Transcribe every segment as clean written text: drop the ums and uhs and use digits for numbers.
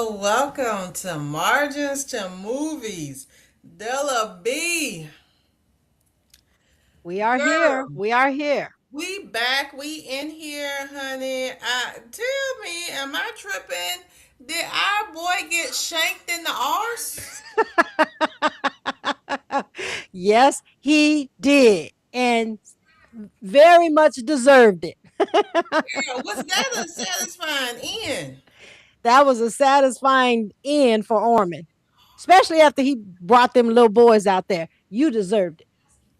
Welcome to Margins to Movies. Della B. We are here. Girl, We are here. we back. We in here, honey. Tell me, am I tripping? Did our boy get shanked in the arse? Yes, he did. And very much deserved it. Girl, was that a satisfying end? That was a satisfying end for Orman, especially after he brought them little boys out there. You deserved it.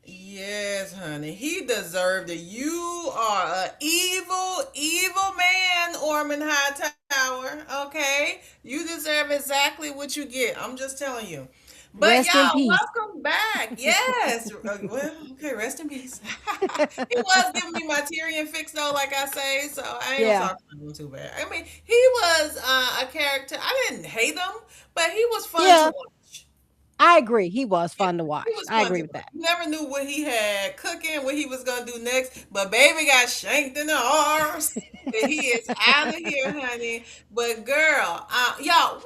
Yes, honey. He deserved it. You are a evil man, Orman Hightower. Okay? You deserve exactly what you get. I'm just telling you. But Rest in y'all, peace. welcome back. Yes. Well, okay, rest in peace. He was giving me my Tyrion fix though, like I say, so I ain't gonna Yeah. talk about him too bad. I mean, he was a character. I didn't hate him, but he was fun to Yeah. watch. I agree. He was Yeah, fun to he watch. was I fun agree to with watch. that. You never knew what he had cooking, what he was gonna do next. But baby got shanked in the arse. And he is out of here, honey. But girl, y'all.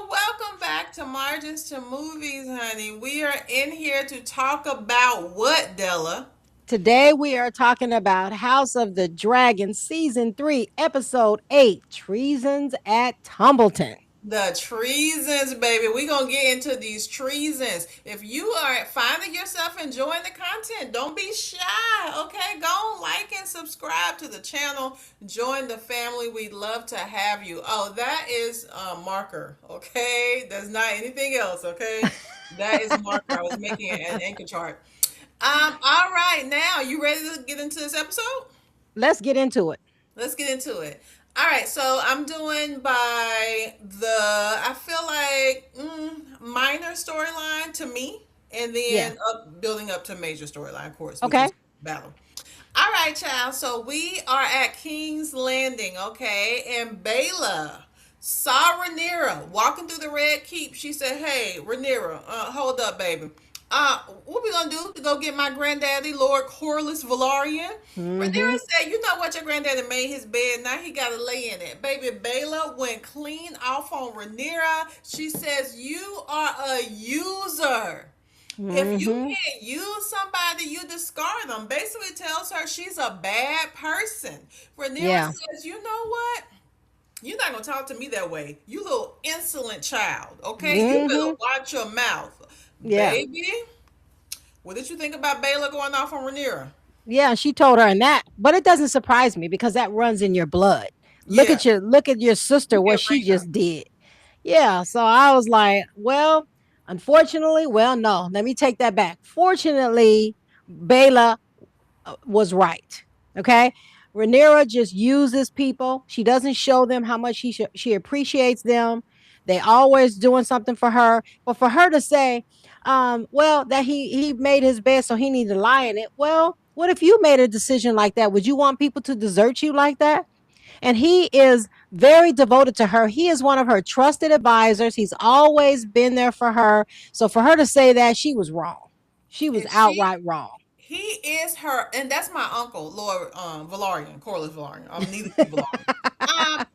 Welcome back to Margins to Movies, honey. We are in here to talk about what, Della? Today we are talking about House of the Dragon Season 3, Episode 8, Treasons at Tumbleton. The treasons, baby. We're going to get into these treasons. If you are finding yourself enjoying the content, don't be shy, okay? Go on, like and subscribe to the channel. Join the family. We'd love to have you. Oh, that is a marker, okay? That's not anything else, okay? That is a marker. I was making an anchor chart. All right, now you ready to get into this episode? Let's get into it. Let's get into it. All right, so I'm doing by I feel like minor storyline to me, and Yeah. then building up to major storyline, of course, which Okay. was battle. All right, child. So we are at King's Landing, okay? And Bayla saw Rhaenyra walking through the Red Keep. She said, "Hey, Rhaenyra, hold up, baby. What we gonna do to go get my granddaddy, Lord Corlys Velaryon?" Rhaenyra Mm-hmm. said, "You know what? Your granddaddy made his bed. Now he gotta lay in it." Baby Bayla went clean off on Rhaenyra. She says, "You are a user. If you Mm-hmm. can't use somebody, you discard them." Basically tells her she's a bad person. Rhaenyra Yeah. says, "You know what? You're not gonna talk to me that way. You little insolent child. Okay, you better Mm-hmm. watch your mouth, Yeah. baby." What did you think about Bayla going off on Rhaenyra? Yeah. She told her and that, but it doesn't surprise me because that runs in your blood. Yeah, Look at your you sister, what get she raised up. just did. Yeah. So I was like, well, unfortunately, well, no, let me take that back. Fortunately, Bayla was right. Okay. Rhaenyra just uses people. She doesn't show them how much she appreciates them. They always doing something for her. But for her to say, well, that he made his bed, so he needed to lie in it. Well, what if you made a decision like that? Would you want people to desert you like that? And he is very devoted to her. He is one of her trusted advisors. He's always been there for her. So for her to say that, she was wrong. She was And outright wrong. he is her, and that's my uncle, Lord Valarian, Corlys Valarian. Neither Key Valarian. Um,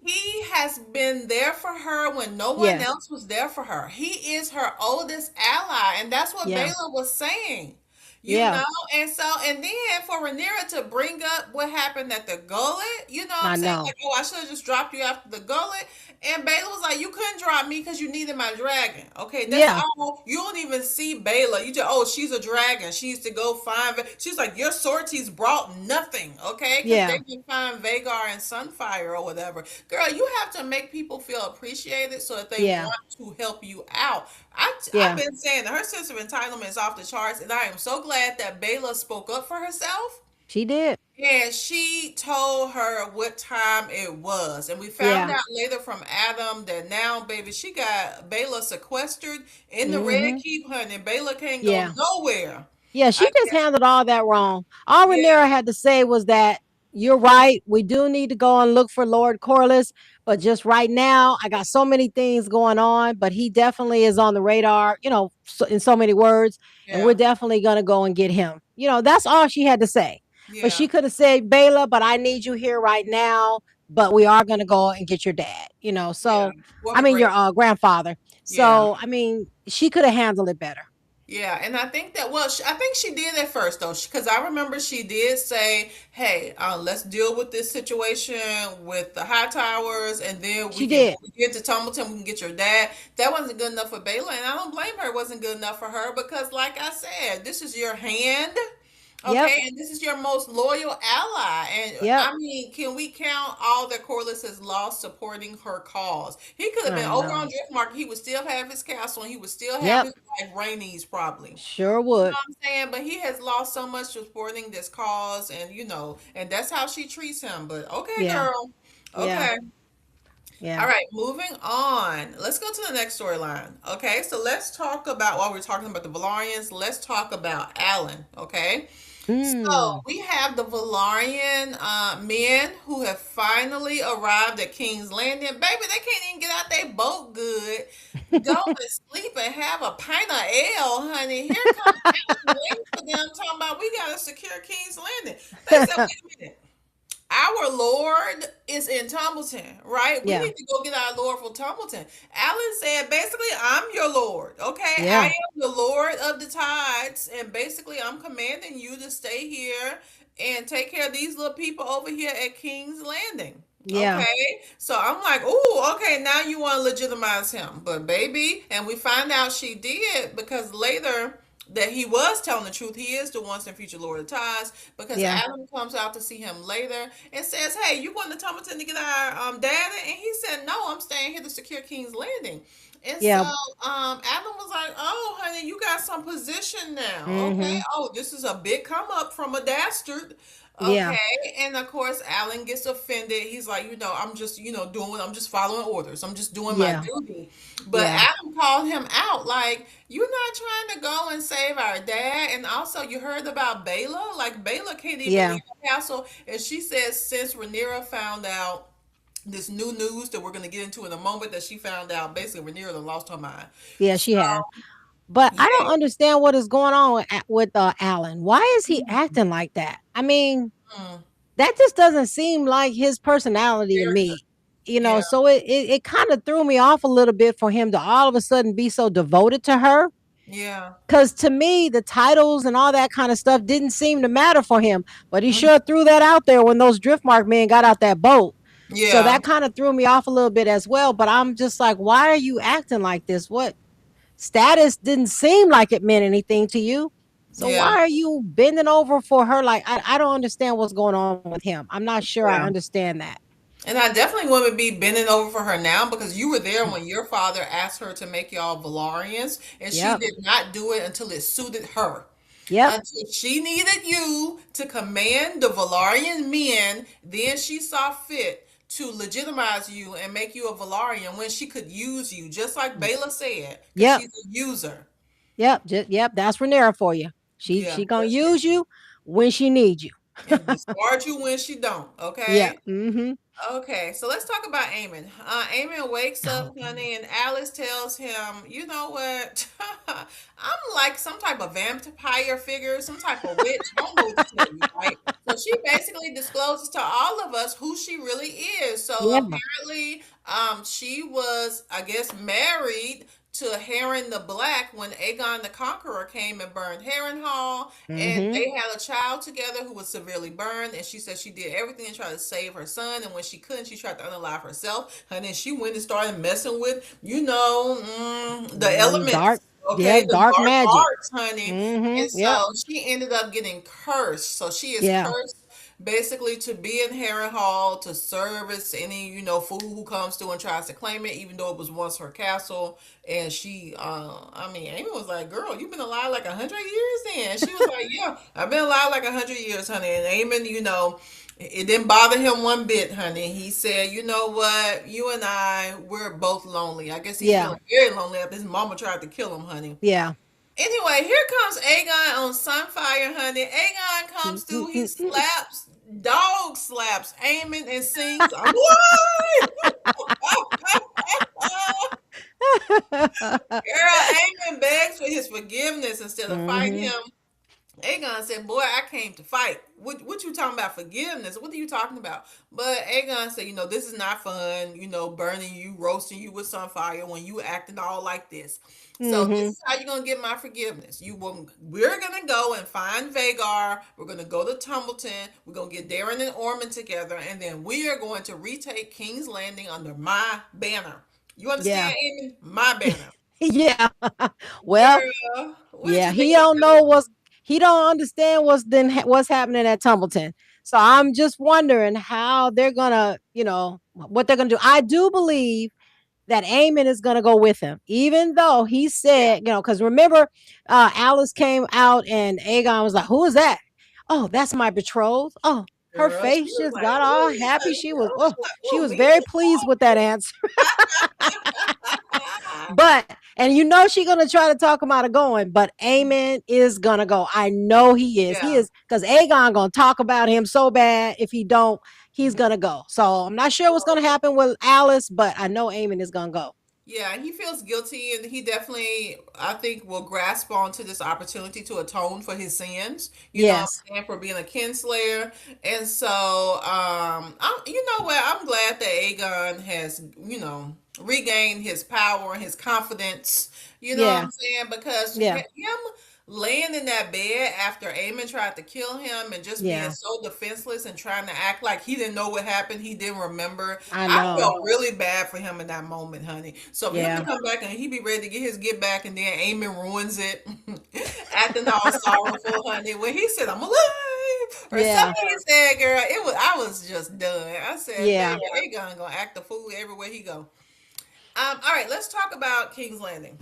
he has been there for her when no one Yes. else was there for her. He is her oldest ally, and that's what Yeah. Bayla was saying. You Yeah. know, and so, and then for Rhaenyra to bring up what happened at the gullet, you know what I'm I saying? know. Like, oh, I should have just dropped you after the gullet. And Bayla was like, "You couldn't drop me because you needed my dragon." Okay, that's Yeah. all. You don't even see Bayla. You just, oh, she's a dragon. She used to go find. She's like, your sorties brought nothing. Okay, because Yeah. they can find Vagar and Sunfire or whatever. Girl, you have to make people feel appreciated so that they Yeah. want to help you out. I've Yeah. been saying that her sense of entitlement is off the charts, and I am so glad that Bayla spoke up for herself. She did. And she told her what time it was. And we found Yeah. out later from Adam that now, baby, she got Bayla sequestered in the Red Mm-hmm. Keep, honey. Bayla can't go Yeah. nowhere. Yeah. I She just guess, handled all that wrong. All yeah, Rhaenyra had to say was that you're right. We do need to go and look for Lord Corliss, but just right now, I got so many things going on. But he definitely is on the radar. In so many words, and we're yeah, definitely gonna go and get him. That's all she had to say. But yeah, she could have said, Bayla, but I need you here right now. but we are going to go and get your dad, Yeah. So, For I her mean, your great. grandfather. Yeah. So, I mean, she could have handled it better. Yeah, and I think that well, I think she did at first though, because I remember she did say, "Hey, let's deal with this situation with the high towers, and then we She can when did. we get to Tumbleton, we can get your dad." That wasn't good enough for Bayla, and I don't blame her. It wasn't good enough for her because, like I said, this is your hand. Yep. Okay, and this is your most loyal ally. And Yep. I mean, can we count all that Corliss has lost supporting her cause? He could have been I over know. on Driftmark. He would still have his castle and he would still have Yep. his wife, Rhaenys, probably. Sure You know would. what I'm saying? But he has lost so much supporting this cause, and and that's how she treats him. But okay, Yeah. girl. Yeah. Okay. Yeah. All right, moving on. Let's go to the next storyline. Okay, so let's talk about while we're talking about the Valarians, let's talk about Alan. Okay. So Mm. we have the Valarian men who have finally arrived at King's Landing. Baby, they can't even get out their boat good. Go and sleep and have a pint of ale, honey. Here comes Alan waiting for them, talking about we gotta secure King's Landing. They said, wait a minute. Our Lord is in Tumbleton, right? We Yeah. need to go get our Lord from Tumbleton. Alan said, basically, I'm your Lord, okay? I Yeah. am the Lord of the tides, and basically, I'm commanding you to stay here and take care of these little people over here at King's Landing. Yeah. Okay, so I'm like, oh, okay, now you want to legitimize him. But baby, and we find out she did because later that he was telling the truth. He is the once and future Lord of Ties because Yeah. Adam comes out to see him later and says, "Hey, you going to Tumbleton to get our data?" And he said, "No, I'm staying here to secure King's Landing." And so Yeah. Adam was like, "Oh, honey, you got some position now, okay? Mhm. Oh, this is a big come up from a dastard." Yeah. Okay, and of course, Alan gets offended. He's like, I'm just, I'm just following orders. I'm just doing my Yeah. duty. But Yeah. Adam called him out, like, you're not trying to go and save our dad. And also, you heard about Bayla? Like, Bayla can't even Yeah. leave the castle. And she says, since Rhaenyra found out this new news that we're going to get into in a moment, that she found out basically Rhaenyra done lost her mind. Yeah, So, she has. But I yeah. don't understand what is going on with Alan. Why is he acting like that? I mean, Mm, that just doesn't seem like his personality to character. me. Yeah. So it kind of threw me off a little bit for him to all of a sudden be so devoted to her. Yeah. Because to me, the titles and all that kind of stuff didn't seem to matter for him. But he Mhm. sure threw that out there when those Driftmark men got out that boat. So Yeah. that kind of threw me off a little bit as well. But I'm just like, why are you acting like this? What status didn't seem like it meant anything to you? So Yeah. why are you bending over for her? Like, I don't understand what's going on with him. I'm not sure I Yeah. understand that. And I definitely wouldn't be bending over for her now because you were there when your father asked her to make y'all Valarians, and she Yep. did not do it until it suited her. Yep. Until she needed you to command the Valarian men, then she saw fit to legitimize you and make you a Valarian when she could use you, just like Bayla said, because Yep. she's a user. Yep. Yep. That's Rhaenyra for you. Yeah, She gonna that's use it. you when she needs you. And discard you when she don't. Yeah. Okay. Mm-hmm. Okay, so let's talk about Eamon. Eamon wakes Oh, up, honey, and Alice tells him, "You know what? I'm like some type of vampire figure, some type of witch. I don't know what to tell you, right?" So she basically discloses to all of us who she really is. So yeah. apparently, she was, I guess, married to Heron the Black when Aegon the Conqueror came and burned Harrenhal, and Mm-hmm. they had a child together who was severely burned. And she said she did everything to try to save her son, and when she couldn't, she tried to unalive herself. And then she went and started messing with, the Them dark, elements. yeah, Okay, the dark dark magic. arts, honey. And Mm-hmm. Yep. so she ended up getting cursed. So she is Yeah. cursed basically to be in Harrenhal to service any fool who comes through and tries to claim it, even though it was once her castle. And she, I mean, Amy was like, "Girl, you've been alive like 100 years." Then she was like, "Yeah, I've been alive like 100 years, honey." And Eamon, it didn't bother him one bit, honey. He said, "You know what? You and we're both lonely." I guess he's Yeah. feeling very lonely after his mama tried to kill him, honey. Yeah. Anyway, here comes Aegon on Sunfire, honey. Aegon comes through. He Mm-mm-mm-mm. slaps, dog slaps Aemon and sings, "I'm alive." Girl, Aemon begs for his forgiveness instead of fighting Mm-hmm. him. Aegon said, "Boy, I came to fight. What you talking about forgiveness? What are you talking about? But Aegon said, this is not fun. Burning you, roasting you with sunfire when you acting all like this. So this Mm-hmm. is how you're gonna get my forgiveness. We're gonna go and find Vagar. We're gonna go to Tumbleton. We're gonna get Darren and Ormond together, and then we are going to retake King's Landing under my banner. You Yeah. understand, Amy? My banner. Yeah. Well, Girl, what did yeah, you think he of don't know what's he don't understand what's happening at Tumbleton. So I'm just wondering how they're gonna, what they're gonna do. I do believe that Eamon is going to go with him, even though he Yeah, said, because remember, Alice came out and Aegon was like, "Who is that?" "Oh, that's my betrothed." Oh, her girl. She face was just like, got all "Ooh, happy. honey." She was, oh, She's like, she "Oh, was me?" very pleased with that answer. But and she gonna try to talk him out of going, but Aemon is gonna go. I know he is. He Yeah. is because Aegon gonna talk about him so bad. If he don't, he's gonna go. So I'm not sure what's gonna happen with Alice, but I know Aemon is gonna go. Yeah, he feels guilty, and he definitely, I think, will grasp onto this opportunity to atone for his sins. You know what Yes. I'm saying, for being a kinslayer. And so, you know what? I'm glad that Aegon has, regained his power and his confidence. You know what Yeah. I'm saying? Because Yeah. him laying in that bed after Aemon tried to kill him and just being Yeah. so defenseless and trying to act like he didn't know what happened, he didn't remember. I I know. felt really bad for him in that moment, honey. So for him to Yeah. come back and he be ready to get his get back, and then Aemon ruins it, acting all sorrowful, honey. When he said, "I'm alive," or Yeah. something he said, girl, I was just done. I said, "Baby, Yeah. Aegon gonna act a fool everywhere he go." All right, let's talk about King's Landing.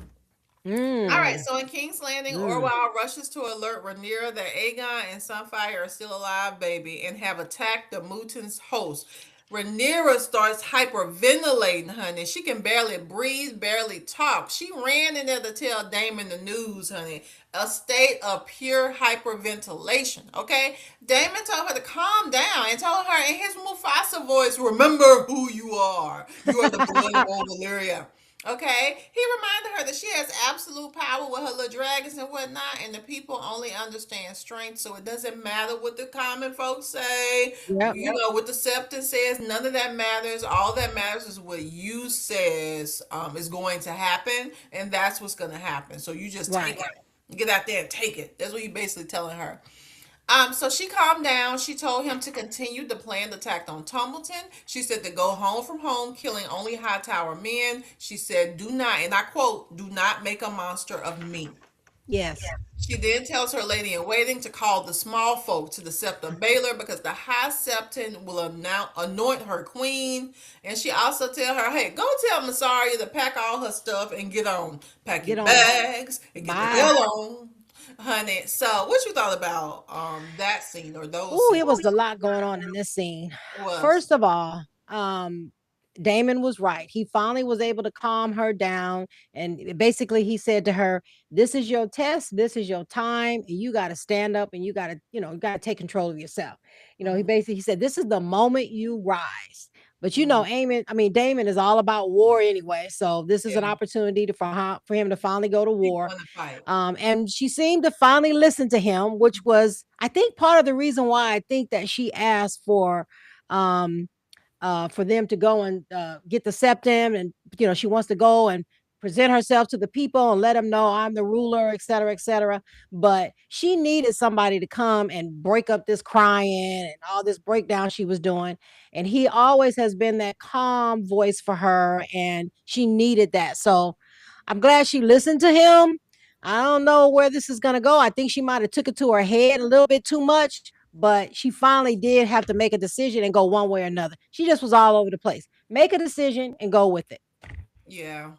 All right, Mm. so in King's Landing, Mm. Orwell rushes to alert Rhaenyra that Aegon and Sunfire are still alive, baby, and have attacked the Mutin's host. Rhaenyra starts hyperventilating, honey. She can barely breathe, barely talk. She ran in there to tell Damon the news, honey. A state of pure hyperventilation, okay? Damon told her to calm down and told her in his Mufasa voice, "Remember who you are. You are the blood of old Valyria." Okay, he reminded her that she has absolute power with her little dragons and whatnot, and the people only understand strength, so it doesn't matter what the common folks say. Yep. What the Septon says, none of that matters. All that matters is what you says is going to happen, and that's what's going to happen. So you just take Right. it, get out there and take it. That's what you basically telling her. So she calmed down. She told him to continue the planned attack on Tumbleton. She said to go home from home, killing only high tower men. She said, "Do not," and I quote, "do not make a monster of me." Yes. She then tells her lady in waiting to call the small folk to the scepter Baylor because the high septon will anoint her queen. And she also tell her, "Hey, go tell Massaria to pack all her stuff and get on. Pack your Get on. bags and get the Bye. hell on." Honey, so what you thought about that scene or those Oh, scenes? it was a lot going on in this scene. It was. First of all, Damon was right. He finally was able to calm her down. And basically, he said to her, "This is your test. This is your time. And you got to stand up and you got to take control of yourself." Mhm. He said, "This is the moment you rise." But Mhm. Damon is all about war anyway. So this is an Yeah, opportunity for him to finally go to he's war. going to fight. And she seemed to finally listen to him, which was, I think, part of the reason why I think that she asked um, for them to go and get the septum, and she wants to go and present herself to the people and let them know I'm the ruler, et cetera, et cetera. But she needed somebody to come and break up this crying and all this breakdown she was doing. And he always has been that calm voice for her, and she needed that. So I'm glad she listened to him. I don't know where this is going to go. I think she might have took it to her head a little bit too much, but she finally did have to make a decision and go one way or another. She just was all over the place. Make a decision and go with it. Yeah.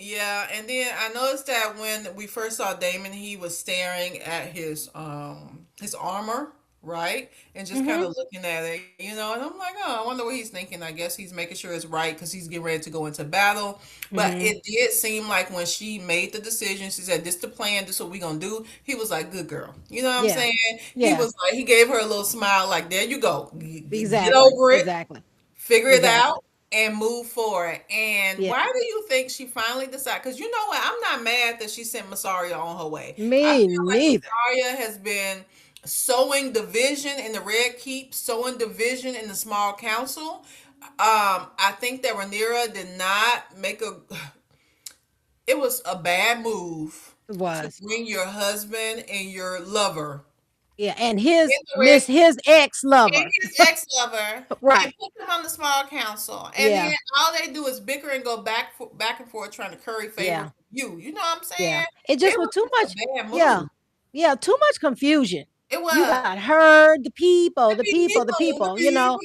Yeah, and then I noticed that when we first saw Damon, he was staring at his armor, right? And just kind Mm-hmm. of looking at it. And I'm like, "Oh, I wonder what he's thinking." I guess he's making sure it's right because he's getting ready to go into battle. But Mm-hmm. it did seem like when she made the decision, she said, "This the plan, this what we gonna do." He was like, "Good girl." You know what I'm Yeah. saying? He Yeah. was like, he gave her a little smile, like, "There you go. Get Exactly. over it, Exactly. figure it Exactly. out, and move forward." And Yeah. why do you think she finally decided? Because you know what? I'm not mad that she sent Massaria on her way. I Me feel like neither. Massaria has been sowing division in the Red Keep, sowing division in the small council. I think that Rhaenyra did not make a. It was a bad move It to was. bring your husband and your lover Yeah, and in his the Red miss his ex and lover. his ex-lover and Right. put them on the small council, and then Yeah. all they do is bicker and go back and forth trying to curry favor Yeah. with you. You know what I'm Yeah. saying? It It just was was too just much. a bad Yeah. move. Yeah, too much confusion. It You was. got her, The the people, the people, people.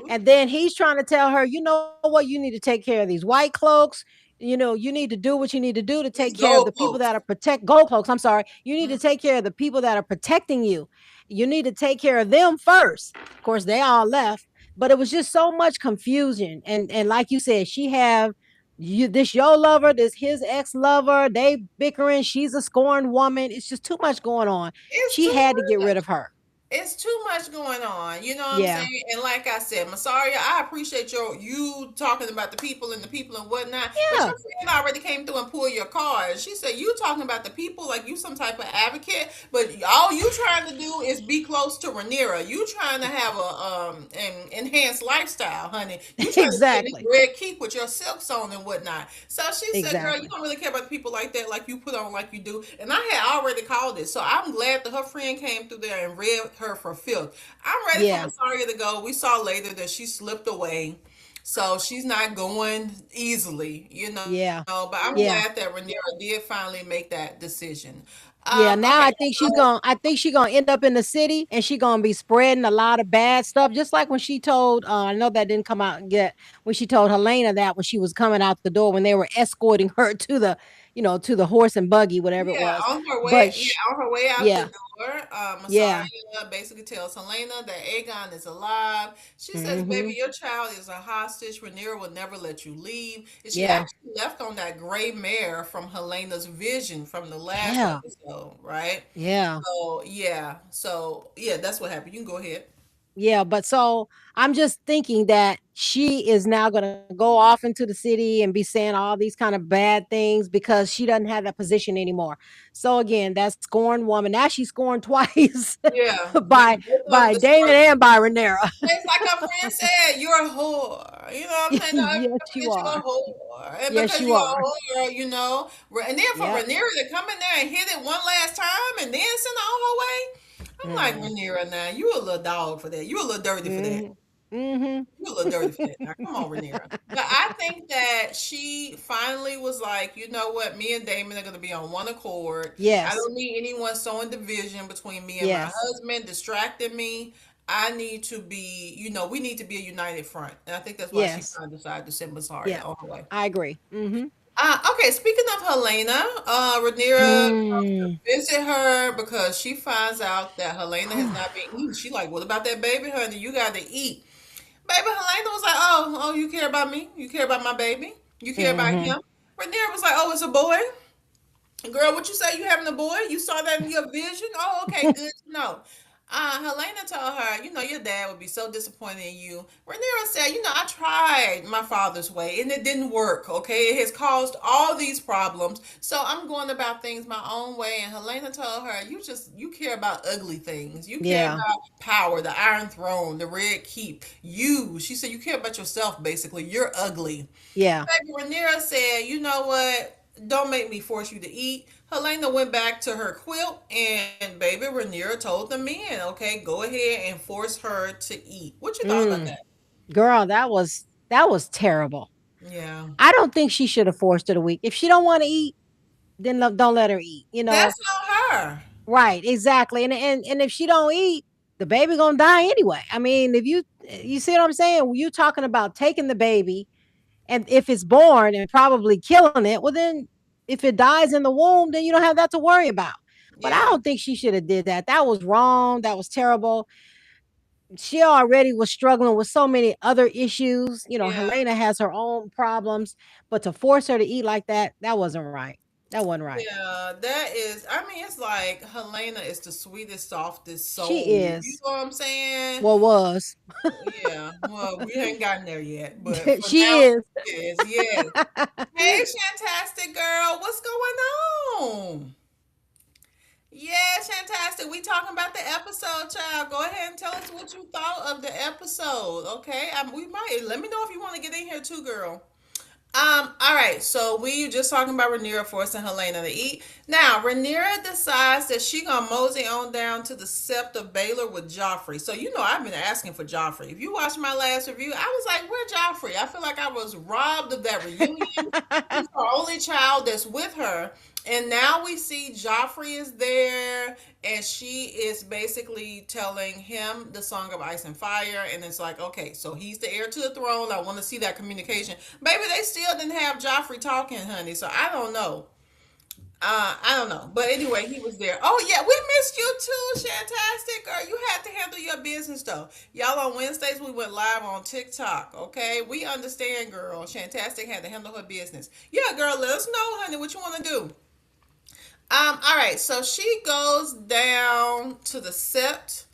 and then he's trying to tell her, you know what, you need to take care of these white cloaks. You need to do what you need to do to take These care of the people goalposts. that are protect gold cloaks. I'm sorry. You need Mm, to take care of the people that are protecting you. You need to take care of them first. Of course, they all left, but it was just so much confusion. And like you said, she have you this your lover, this his ex lover. They bickering. She's a scorned woman. It's just too much going on. it's She too had to get rid much. of her. It's too much going on. You know what I'm Yeah. saying? And like I said, Masaria, I appreciate you talking about the people and whatnot. But Yeah. your friend already came through and pulled your card. She said you talking about the people like you some type of advocate, but all you trying to do is be close to Rhaenyra. You trying to have an enhanced lifestyle, honey. You trying to be in this Exactly. red keep with your silks on and whatnot. So she said, girl, you Exactly. don't really care about the people like that, like you put on like you do. And I had already called it. So I'm glad that her friend came through there and read her for filth. I'm ready for Yeah. Masaria to go. We saw later that she slipped away. So she's not going easily, Yeah. but I'm glad Yeah. that Rhaenyra did finally make that decision. Yeah, Okay, now I think she's gonna end up in the city and she gonna be spreading a lot of bad stuff. Just like when she told I know that didn't come out yet, when she told Helena that when she was coming out the door when they were escorting her to the to the horse and buggy, whatever it yeah, was. But on her way out the yeah, door, yeah. Masaria basically tells Helena that Aegon is alive. She says, "Baby, Mhm. your child is a hostage. Rhaenyra will never let you leave." And she Yeah. actually left on that gray mare from Helena's vision from the last Yeah. episode, right? Yeah. So yeah, that's what happened. You can go ahead. Yeah, but so I'm just thinking that she is now going to go off into the city and be saying all these kind of bad things because she doesn't have that position anymore. So again, that scorned woman. Now she's scorned twice Yeah, by both of the Damon and by Renera. it's like our friend said, you're a whore. You know what I'm saying? Not everybody Yes, you forgets you're a are. whore. And Yes, because you you're are. a whore, and then for Yep. Rhaenyra to come in there and hit it one last time and then send her on her way, I'm like, Mm. Rhaenyra, now, you a little dog for that. You a little dirty for that. Mhm. Mhm. You a little dirty for that. Now, come on, Rhaenyra. But I think that she finally was like, you know what? Me and Damon are going to be on one accord. I Yes. don't need anyone sowing division between me and my Yes. husband, distracting me. I need to be, we need to be a united front. And I think that's why she Yes. finally decided to send Yeah. Basaria on her way. I agree. Mhm. Okay, speaking of Helena, Rhaenyra comes to Mm. visit her because she finds out that Helena has not been eating. She like, what about that baby, honey? You got to eat. Baby Helena was like, oh, you care about me? You care about my baby? You care about Mhm. him? Rhaenyra was like, oh, it's a boy. Girl, what you say you having a boy? You saw that in your vision? Oh, okay, good to know. Helena told her, your dad would be so disappointed in you. Rhaenyra said, I tried my father's way and it didn't work, okay? It has caused all these problems. So I'm going about things my own way. And Helena told her, you care about ugly things. You care Yeah. about power, the Iron Throne, the Red Keep. She said, you care about yourself, basically. You're ugly. Yeah. Baby Rhaenyra said, you know what? Don't make me force you to eat. Helena went back to her quilt, and baby Rhaenyra told the men, okay, go ahead and force her to eat. What you thought about Mm. that? Girl, that was terrible. Yeah. I don't think she should have forced her to eat. If she don't want to eat, then don't let her eat. That's on her. Right? Exactly. And if she don't eat, the baby gonna die anyway. I mean, if you see what I'm saying, you talking about taking the baby, and if it's born and probably killing it, well then if it dies in the womb, then you don't have that to worry about. But I Yeah. don't think she should have did that. That was wrong. That was terrible. She already was struggling with so many other issues. Yeah. Helena has her own problems, but to force her to eat like that, that wasn't right. That wasn't right. Yeah, I mean, it's like Helena is the sweetest, softest She soul. You is. know what I'm saying? Well, was. Yeah. Well, we ain't gotten there yet, but for She now, is. she is. Yes. Hey, fantastic girl. What's going on? Yes, fantastic. We talking about the episode, child. Go ahead and tell us what you thought of the episode. Okay, we might let me know if you want to get in here too, girl. All right, so we just talking about Rhaenyra forcing Helena to eat. Now, Rhaenyra decides that she gonna mosey on down to the Sept of Baylor with Joffrey. So you know I've been asking for Joffrey. If you watched my last review, I was like, where Joffrey? I feel like I was robbed of that reunion. He's the only child that's with her. And now we see Joffrey is there, and she is basically telling him the Song of Ice and Fire. And it's like, okay, so he's the heir to the throne. I want to see that communication. Baby, they still didn't have Joffrey talking, honey. So I don't know. I don't know. But anyway, he was there. Oh, yeah, we missed you too, Shantastic. Girl, you had to handle your business, though. Y'all, on Wednesdays, we went live on TikTok, okay? We understand, girl. Shantastic had to handle her business. Yeah, girl, let us know, honey, what you want to do. All right, so she goes down to the sept.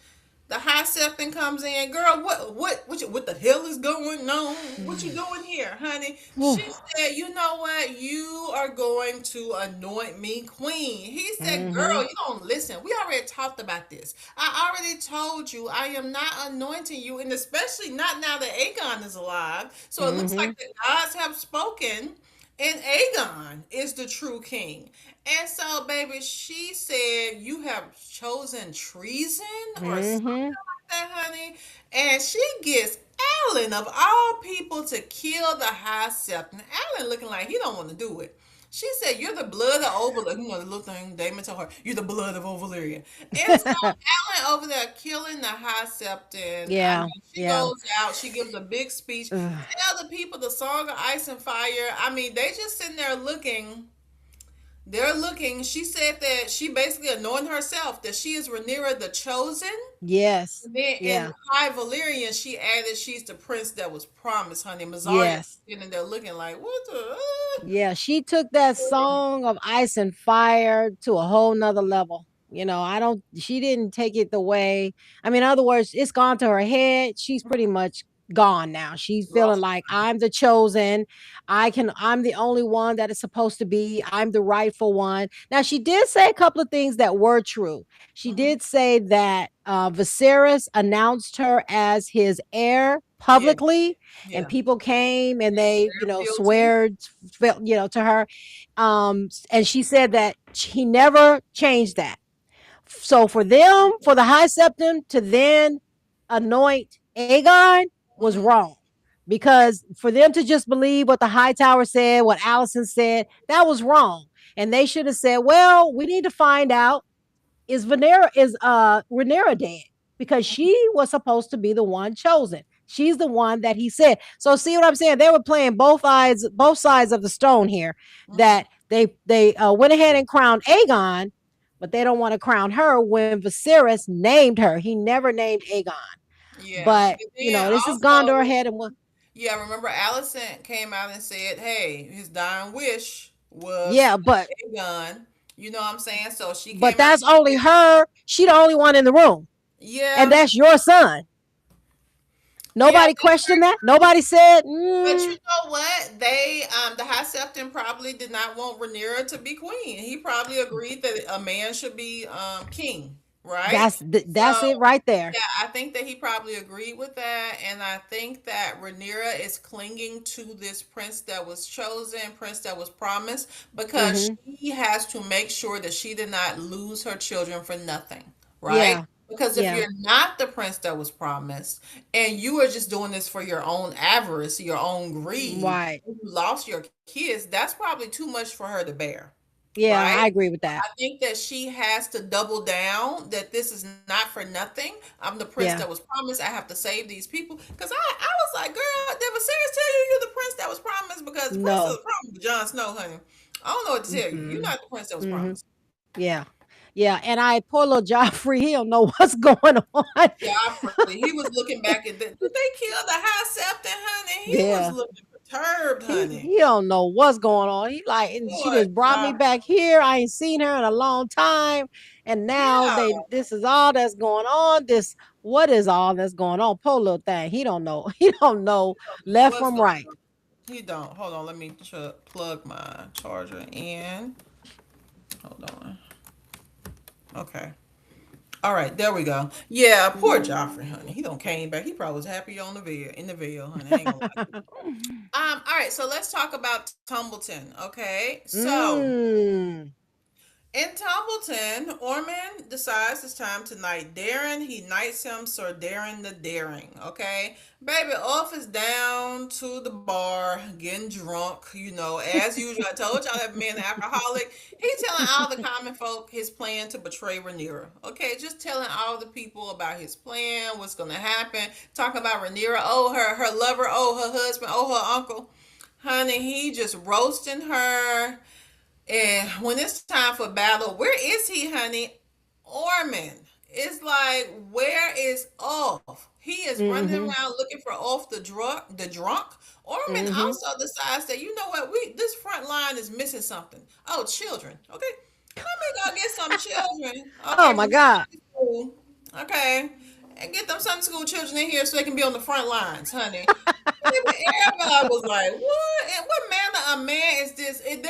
The high septon comes in. Girl, what the hell is going on? What you doing here, honey? She said, you know what? You are going to anoint me queen. He said, girl, Mm-hmm. you don't listen. We already talked about this. I already told you I am not anointing you, and especially not now that Aegon is alive. So it looks Mm-hmm. like the gods have spoken. And Aegon is the true king. And so, baby, she said, you have chosen treason or Mm-hmm. something like that, honey. And she gets Alan, of all people, to kill the High Septon. Alan looking like he don't want to do it. She said, you're the blood of Overlyrian. You know, the little thing Damon told her, you're the blood of Overlyrian. And so Alan over there killing the High Septon. I Yeah. mean, she Yeah. goes out, she gives a big speech, Ugh. tell the people the Song of Ice and Fire. I mean, they just sitting there looking. They're looking. She said that she basically anointed herself that she is Rhaenyra the Chosen. Yes. And then in Yeah. High Valyrian, she added she's the prince that was promised, honey. Mazar's Yes. sitting there looking like, what the? Yeah, she took that song of ice and fire to a whole nother level. I don't, she didn't take it the way, I mean, in other words, it's gone to her head. She's pretty much gone now. She's feeling Lost. like I'm the chosen. I'm the only one that is supposed to be. I'm the rightful one. Now, she did say a couple of things that were true. She Hmm. did say that Viserys announced her as his heir Yeah, publicly, and yeah. people came and They they swear fealty. swear to her. And she said that he never changed that. So for them, for the high septon to then anoint Aegon was Hmm. wrong, because for them to just believe what the high tower said, what Allison said, that was wrong. And they should have said, well, we need to find out, is Rhaenyra dead? Because she was supposed to be the one chosen. She's the one that he said. So see what I'm saying? They were playing both sides of the stone here. Hmm. That they went ahead and crowned Aegon, but they don't want to crown her when Viserys named her. He never named Aegon. Yeah. But And then this has gone to her also, head, and what? yeah, remember Allison came out and said, hey, his dying wish was Yeah, Aegon. You know what I'm saying? So she but came out that's and only said, her. She the only one in the room, and yeah, that's your son. yeah, Nobody questioned that. Nobody said, but you know what? The High Septon probably did not want Rhaenyra to be queen. He probably agreed that a man should be king, right? that's So it right there. yeah, I think that he probably agreed with that, and I think that Rhaenyra is clinging to this prince that was chosen, prince that was promised, because Hmm. she has to make sure that she did not lose her children for nothing, right? Yeah. Because if Yeah. you're not the prince that was promised, and you are just doing this for your own avarice, your own greed, Right. and you lost your kids, that's probably too much for her to bear, Yeah, right? I agree with I that. think that she has to double down that this is not for nothing. I'm the prince that Yeah. was promised. I have to save these people. Because I was like, girl, did Viserys tell you you're the prince that was promised? Because the prince that was No. promised was Jon Snow, honey. I don't know what to tell you. You're Hmm. not the prince that was Hmm. promised. Yeah. Yeah. And poor little Joffrey, he don't know what's going on. Joffrey, he was looking back at that. Did they kill the High Septon, honey? He was Yeah. looking perturbed, honey. He don't know what's going on. He like, and she Poor just brought me Joffrey. back here. I ain't seen her in a long time. And now Yeah. this is all that's going on. What is all that's going on? Poor little thing. He don't know. He don't know left What's from going right. on? He don't. Hold on. Let me plug my charger in. Hold on. Okay. All right, there we go. Yeah, poor Joffrey, honey. He don't came back. He probably was happy on the veil in the veil, honey. I ain't gonna lie to you. All right, so let's talk about Tumbleton. Okay, so mm. in Tumbleton, Ormond decides it's time to knight Darren. He knights him Sir Darren the Daring. Okay, baby, off is down to the bar, getting drunk. As usual. I told y'all that man alcoholic. He's telling all the common folk his plan to betray Rhaenyra. Okay, just telling all the people about his plan, what's gonna happen. Talking about Rhaenyra, oh her lover, oh her husband, oh her uncle. Honey, he just roasting her. And when it's time for battle, where is he, honey? Ormond. It's like, where is Off? He is running Mhm. around looking for Off the drunk. Ormond Mhm. also decides that you know what, we this front line is missing something. Oh, children. Okay, let me go get some children. Oh Okay, from my God. Sunday school. Okay, and get them Sunday school children in here so they can be on the front lines, honey. Everybody was like, "What? And what manner of man is this?" It's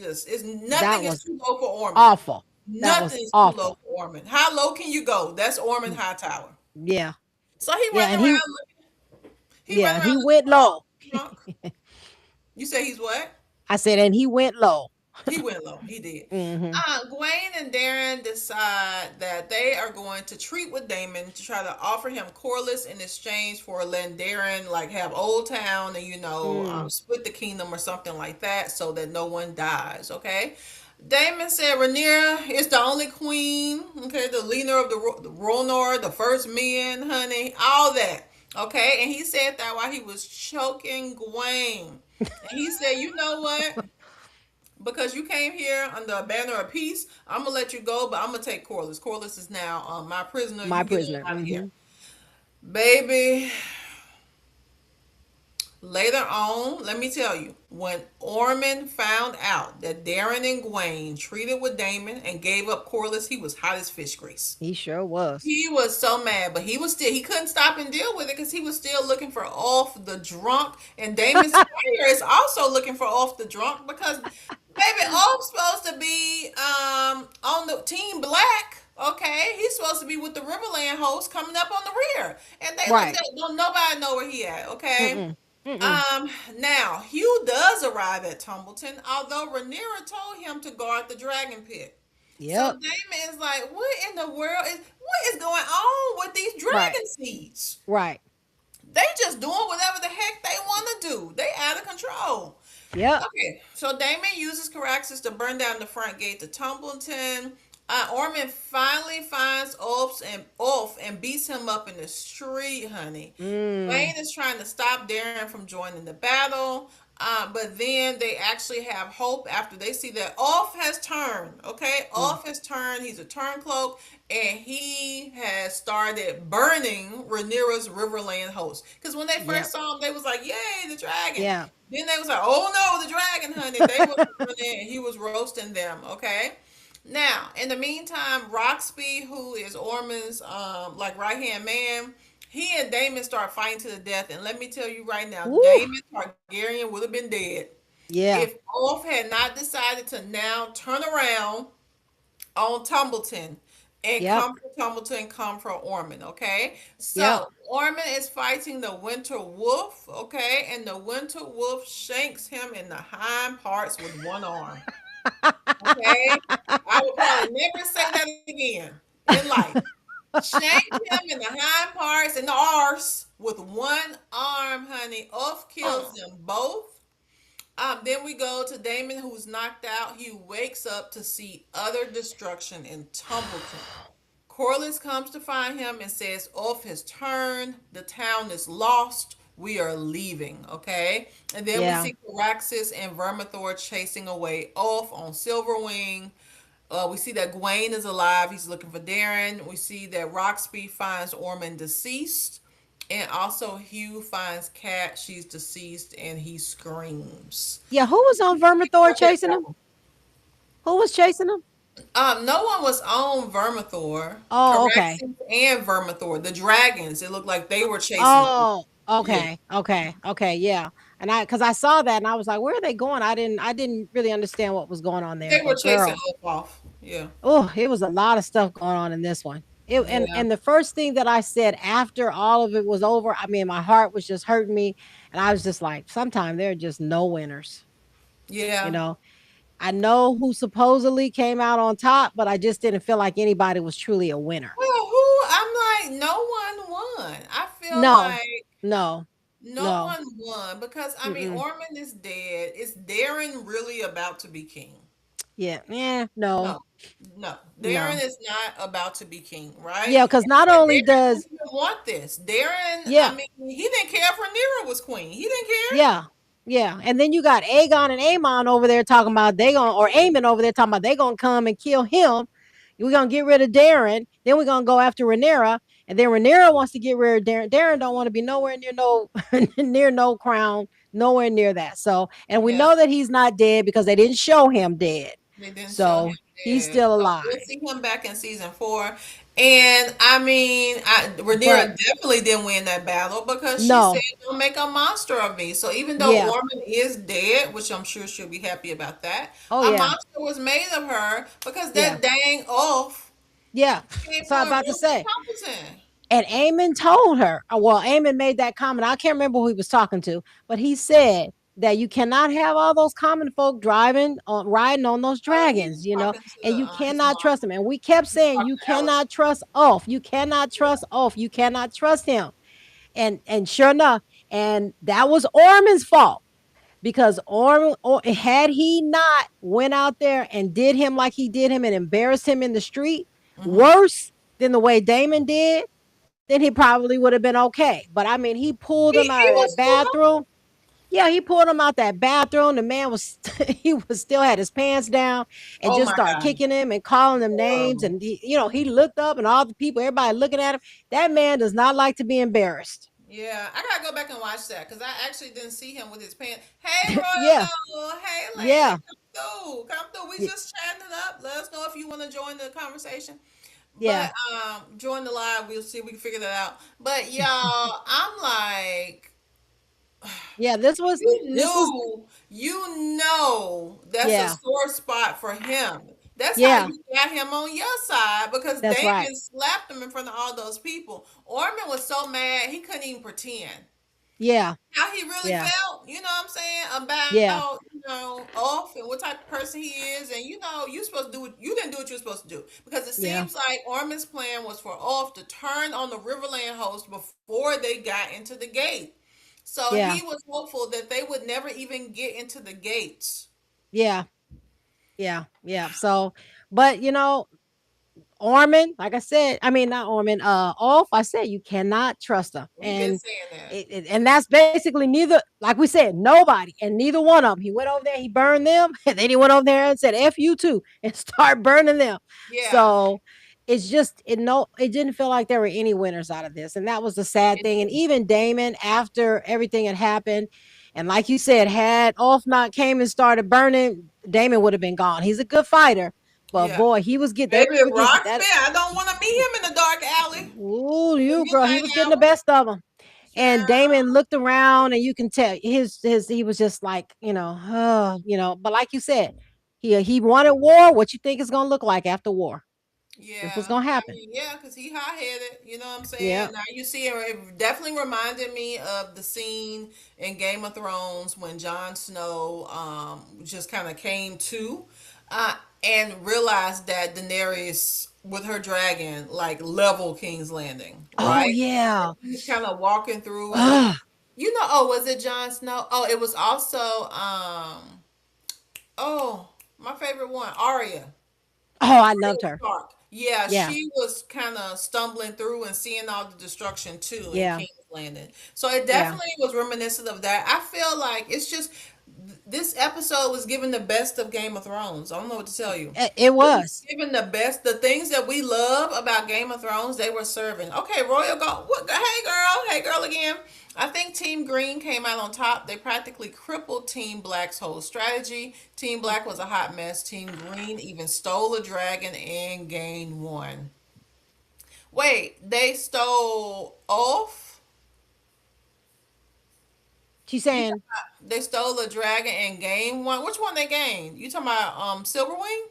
That nothing is was too low for Ormond. awful. That was Nothing is too low awful. for Ormond. How low can you go? That's Ormond Mm. Hightower. Yeah. So he Yeah, running and around. He running around he looking went for all low. drunk. You say he's what? I said, and he went low. He went low. He did. Mhm. Gwen and Darren decide that they are going to treat with Damon to try to offer him Corliss in exchange for letting Darren like have Old Town and Mm. split the kingdom or something like that, so that no one dies. Okay. Damon said Rhaenyra is the only queen. Okay, the leader of the Ronor, the first men, honey, all that. Okay, and he said that while he was choking Gwen. And he said, you know what? Because you came here under a banner of peace, I'm gonna let you go, but I'm gonna take Corliss. Corliss is now my prisoner. My You get on prisoner. out of here, Mhm. baby. Later on, let me tell you, when Ormond found out that Darren and Gwaine treated with Damon and gave up Corliss, he was hot as fish grease. He sure was. He was so mad, but he couldn't stop and deal with it because he was still looking for Off the drunk, and Damon Squire is also looking for Off the drunk because baby Off's supposed to be on the team black. Okay, he's supposed to be with the Riverland host coming up on the rear, and Right. don't nobody know where he at. Okay, Mm-mm. Mm-mm. now Hugh does arrive at Tumbleton, although Rhaenyra told him to guard the dragon pit. So Yep. Damon is like, what in the world what is going on with these Right. dragon seeds? Right. They just doing whatever the heck they want to do. They out of control. Yep. Okay, so Damon uses Caraxes to burn down the front gate to Tumbleton. Ormond finally finds Ulf and beats him up in the street, honey. Mm. Wayne is trying to stop Darren from joining the battle. But then they actually have hope after they see that Off has turned. Okay, Mm. Off has turned. He's a turncloak, and he has started burning Rhaenyra's Riverland host. Because when they Yep. first saw him, they was like, "Yay, the dragon!" Yeah. Then they was like, "Oh no, the dragon, honey!" They was burning, and he was roasting them. Okay. Now, in the meantime, Roxby, who is Ormond's like right hand man, he and Damon start fighting to the death. And let me tell you right now, Woo. Damon Targaryen would have been dead Yeah. if Ulf had not decided to now turn around on Tumbleton and Yep. come for Tumbleton, come for Ormond, okay? Yep. So Ormond is fighting the Winter Wolf, okay? And the Winter Wolf shanks him in the hind parts with one arm, okay? I will probably never say that again in life. Shanked him in the hind parts and the arse with one arm, honey. Ulf kills Oh. them both. Then we go to Damon, who's knocked out. He wakes up to see utter destruction in Tumbleton. Corliss comes to find him and says, Ulf has turned. The town is lost. We are leaving, okay? And then we Yeah. see Caraxes and Vermithor chasing away Ulf on Silverwing. We see that Gwaine is alive. He's looking for Darren. We see that Roxby finds Ormond deceased. And also Hugh finds Kat. She's deceased and he screams. Yeah. Who was on Vermithor chasing him? Who was chasing him? No one was on Vermithor. Oh, okay. Caraxes and Vermithor. The dragons. It looked like they were chasing them. Oh, Yeah. okay. Okay. Okay. Yeah. And because I saw that and I was like, where are they going? I didn't really understand what was going on there. They were But chasing girl, Ulf off. Yeah. Oh, it was a lot of stuff going on in this one. Yeah. And the first thing that I said after all of it was over, I mean, my heart was just hurting me, and I was just like, sometimes there are just no winners. You Yeah. know, I know who supposedly came out on top, but I just didn't feel like anybody was truly a winner. Well, who? I'm like, no one won. I feel No, like no, no no. one won because I mean, Mm-mm. Ormond is dead. Is Darren really about to be king? Yeah, yeah, no, No, no. no. Darren is not about to be king, right? Yeah, because not And only Darren didn't does, even want this. Darren, I yeah, mean, he didn't care if Rhaenyra was queen. He didn't care. yeah, yeah. And then you got Aegon and Aemon over there talking about they gonna, or Aemon over there talking about they gonna come and kill him. We're gonna get rid of Darren. Then we're gonna go after Rhaenyra. And then Rhaenyra wants to get rid of Darren. Darren don't want to be nowhere near no near no crown, nowhere near that. So, and we Yeah, know that he's not dead because they didn't show him dead. they didn't show him So he's dead. still So we'll alive. see him back in season 4. And I mean, But Rhaenyra definitely didn't win that battle because she said, no, "Don't make a monster of me." So even though yeah. Ormond is dead, which I'm sure she'll be happy about that, Oh a yeah. monster was made of her because Yeah. that dang oaf Yeah. came So I'm through and about to roasted say. Tumbleton. And Eamon told her, well, Eamon made that comment. I can't remember who he was talking to, but he said that you cannot have all those common folk riding on those He dragons, was you know, talking to and you his cannot mom. trust him. And we kept He was saying, talking you to Alice. cannot trust off. You cannot Yeah. trust off. You cannot trust him. And sure enough, and that was Orman's fault because Orman, or had he not went out there and did him like he did him and embarrassed him in the street, Hmm. worse than the way Damon did, then he probably would have been okay. But I mean, he pulled him He out of that was too bathroom. Yeah, he pulled him out that bathroom. The man was he was still had his pants down and Oh just my started God. kicking him and calling them names. Horrible. And he looked up and all the people, everybody looking at him. That man does not like to be embarrassed. Yeah, I gotta go back and watch that because I actually didn't see him with his pants. Hey, Yeah, Royal, hey, lady, yeah, come through. We y- just chatting it up. Let us know if you want to join the conversation. yeah, But join the live. We'll see if we can figure that out. But y'all, I'm like, yeah. This was you know, that's a yeah, sore spot for him. That's how yeah. you got him on your side because That's right. Damon slapped him in front of all those people. Orman was so mad he couldn't even pretend Yeah, how he really yeah, felt, you know what I'm saying, yeah, about, off and what type of person he is. And you supposed to do what you didn't do what you're supposed to do. Because it yeah, seems like Orman's plan was for Off to turn on the Riverland host before they got into the gate. So he yeah, was hopeful that they would never even get into the gates. yeah, yeah, yeah. So, but Orman, like I said, I mean not Orman, off. I said you cannot trust them, We've been and saying that. and that's basically neither. Like we said, nobody, and neither one of them. He went over there, he burned them, and then he went over there and said "f you too" and start burning them. Yeah. So it's just it didn't feel like there were any winners out of this, and that was the sad It thing. And didn't. even Damon, after everything had happened, and like you said, had Off not came and started burning, Damon would have been gone. He's a good fighter, but Yeah. boy, he was get they Baby, were if getting Rock's that. there, I don't want to meet him in the dark alley. Ooh, The you girl, he midnight was getting the hour. best of them. And Child. Damon looked around, and you can tell his he was just like But like you said, he wanted war. What you think it's gonna look like after war? This was Yeah, gonna I happen. mean, yeah, because he hot headed, you know what I'm Yeah. saying? Now you see it definitely reminded me of the scene in Game of Thrones when Jon Snow just kind of came to uh and realized that Daenerys with her dragon like level King's Landing, Oh right? yeah. He's kind of walking through and Ugh. was it Jon Snow? Oh, it was also oh, my favorite one, Arya. Oh, I Arya loved her. Stark. Yeah, Yeah. she was kind of stumbling through and seeing all the destruction too in Yeah. King's Landing. So it Yeah. definitely was reminiscent of that. I feel like it's just this episode was given the best of Game of Thrones. I don't know what to tell you. It It was was. given the best, the things that we love about Game of Thrones, they were serving. Okay, Royal go. What? Hey girl again. I think Team Green came out on top. They practically crippled Team Black's whole strategy. Team Black was a hot mess. Team Green even stole a dragon and gained one. Wait, they stole off? She's You saying, talking they stole a dragon and gained one? Which one they gained? You talking about Silverwing?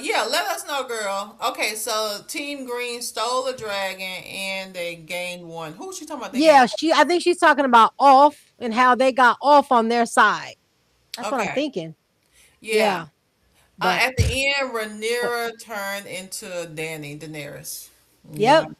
Yeah, let us know, girl. Okay, so Team Green stole a dragon and they gained one. Who was she talking about? They gained Yeah, I think she's talking about off and how they got off on their side. That's one. what I'm Okay. thinking. Yeah. Yeah, but At the end, oh, Rhaenyra turned into Daenerys. Yeah. yep,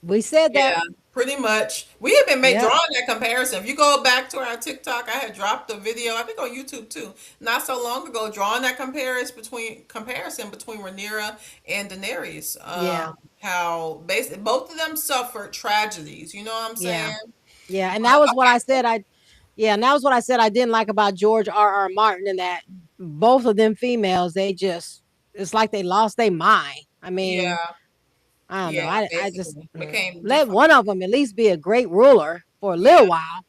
we said that. Yeah, pretty much. We have been Yep. drawing that comparison. If you go back to our TikTok, I had dropped a video, I think on YouTube too, not so long ago, drawing that comparison between Rhaenyra and Daenerys. Yeah. How basically both of them suffered tragedies. You know what I'm Yeah. saying? Yeah. And that was what I Okay. said. And that was what I said I didn't like about George R. R. Martin, and that both of them females, it's like they lost their mind. I mean, Yeah. I don't know. Yeah. I just Basically, became let defined. one of them at least be a great ruler for a Yeah. little while.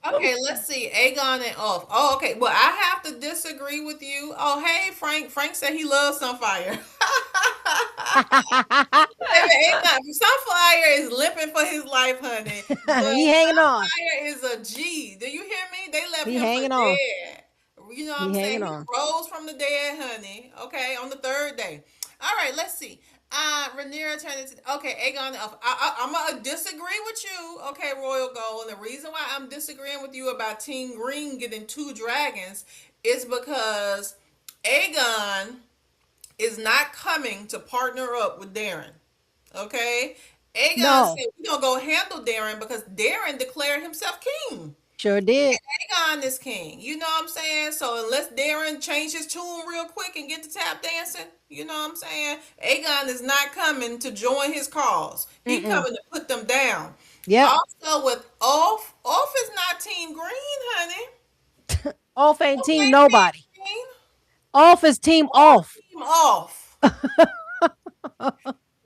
Okay, let's see. Aegon and Ulf. Oh, okay. Well, I have to disagree with you. Oh, hey, Frank. Frank said he loves Sunfire. Baby, Aegon. Sunfire is limping for his life, honey. But He hanging on. Sunfire is a G. Do you hear me? They left He him for hanging on. dead. You know what I'm He saying? hanging He on. rose from the dead, honey. Okay, on the third day. All right, let's see. Rhaenyra turned into okay. Aegon. I'm gonna disagree with you. Okay, Royal Gold. And the reason why I'm disagreeing with you about Team Green getting two dragons is because Aegon is not coming to partner up with Darren. Okay, Aegon No, said we're gonna go handle Darren because Darren declared himself king. sure did. Aegon is king. You know what I'm saying? So unless Darren change his tune real quick and get to tap dancing, you know what I'm saying? Aegon is not coming to join his cause. He Mm-mm. coming to put them down. Yep. Also with Off is not Team Green, honey. Off ain't Off team ain't Team nobody. Green. Off is team Off off. Team Off.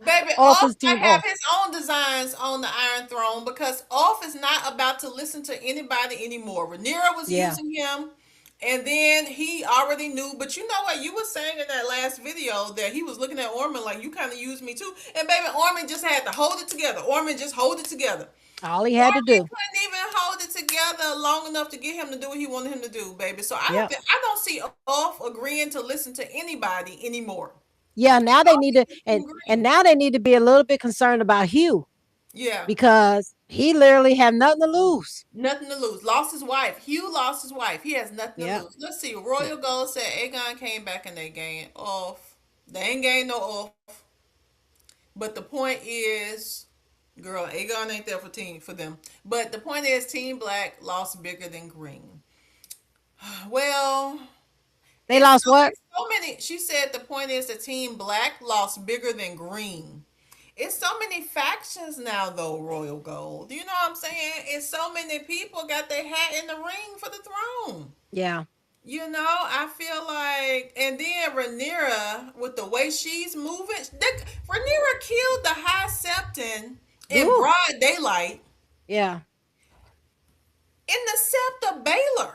Baby, Off Off is might team have off. his own designs on the Iron Throne because Off is not about to listen to anybody anymore. Rhaenyra was Yeah. using him, and then he already knew. But you know what? You were saying in that last video that he was looking at Ormond like you kind of used me too. And baby, Ormond just had to hold it together. Ormond just hold it together. All he had to Ormond do. couldn't even hold it together long enough to get him to do what he wanted him to do, baby. So Yep. I don't see Off agreeing to listen to anybody anymore. Yeah, now they Off need is to with Team and Green. now they need to be a little bit concerned about Hugh Yeah. because he literally have nothing to lose. Nothing to lose. Lost his wife. Hugh lost his wife. He has nothing to Yep. lose. Let's see. Royal Gold said Aegon came back and they gained off. They ain't gained no off. But the point is, girl, Aegon ain't there for them. But the point is, Team Black lost bigger than Green. Well, They lost what? it's so many. She said the point is the Team Black lost bigger than Green. It's so many factions now, though, Royal Gold. You know what I'm saying? It's so many people got their hat in the ring for the throne. Yeah. You know, I feel like, and then Rhaenyra, with the way she's moving, Rhaenyra killed the High Septon in Ooh. broad daylight Yeah. in the Sept of Baylor.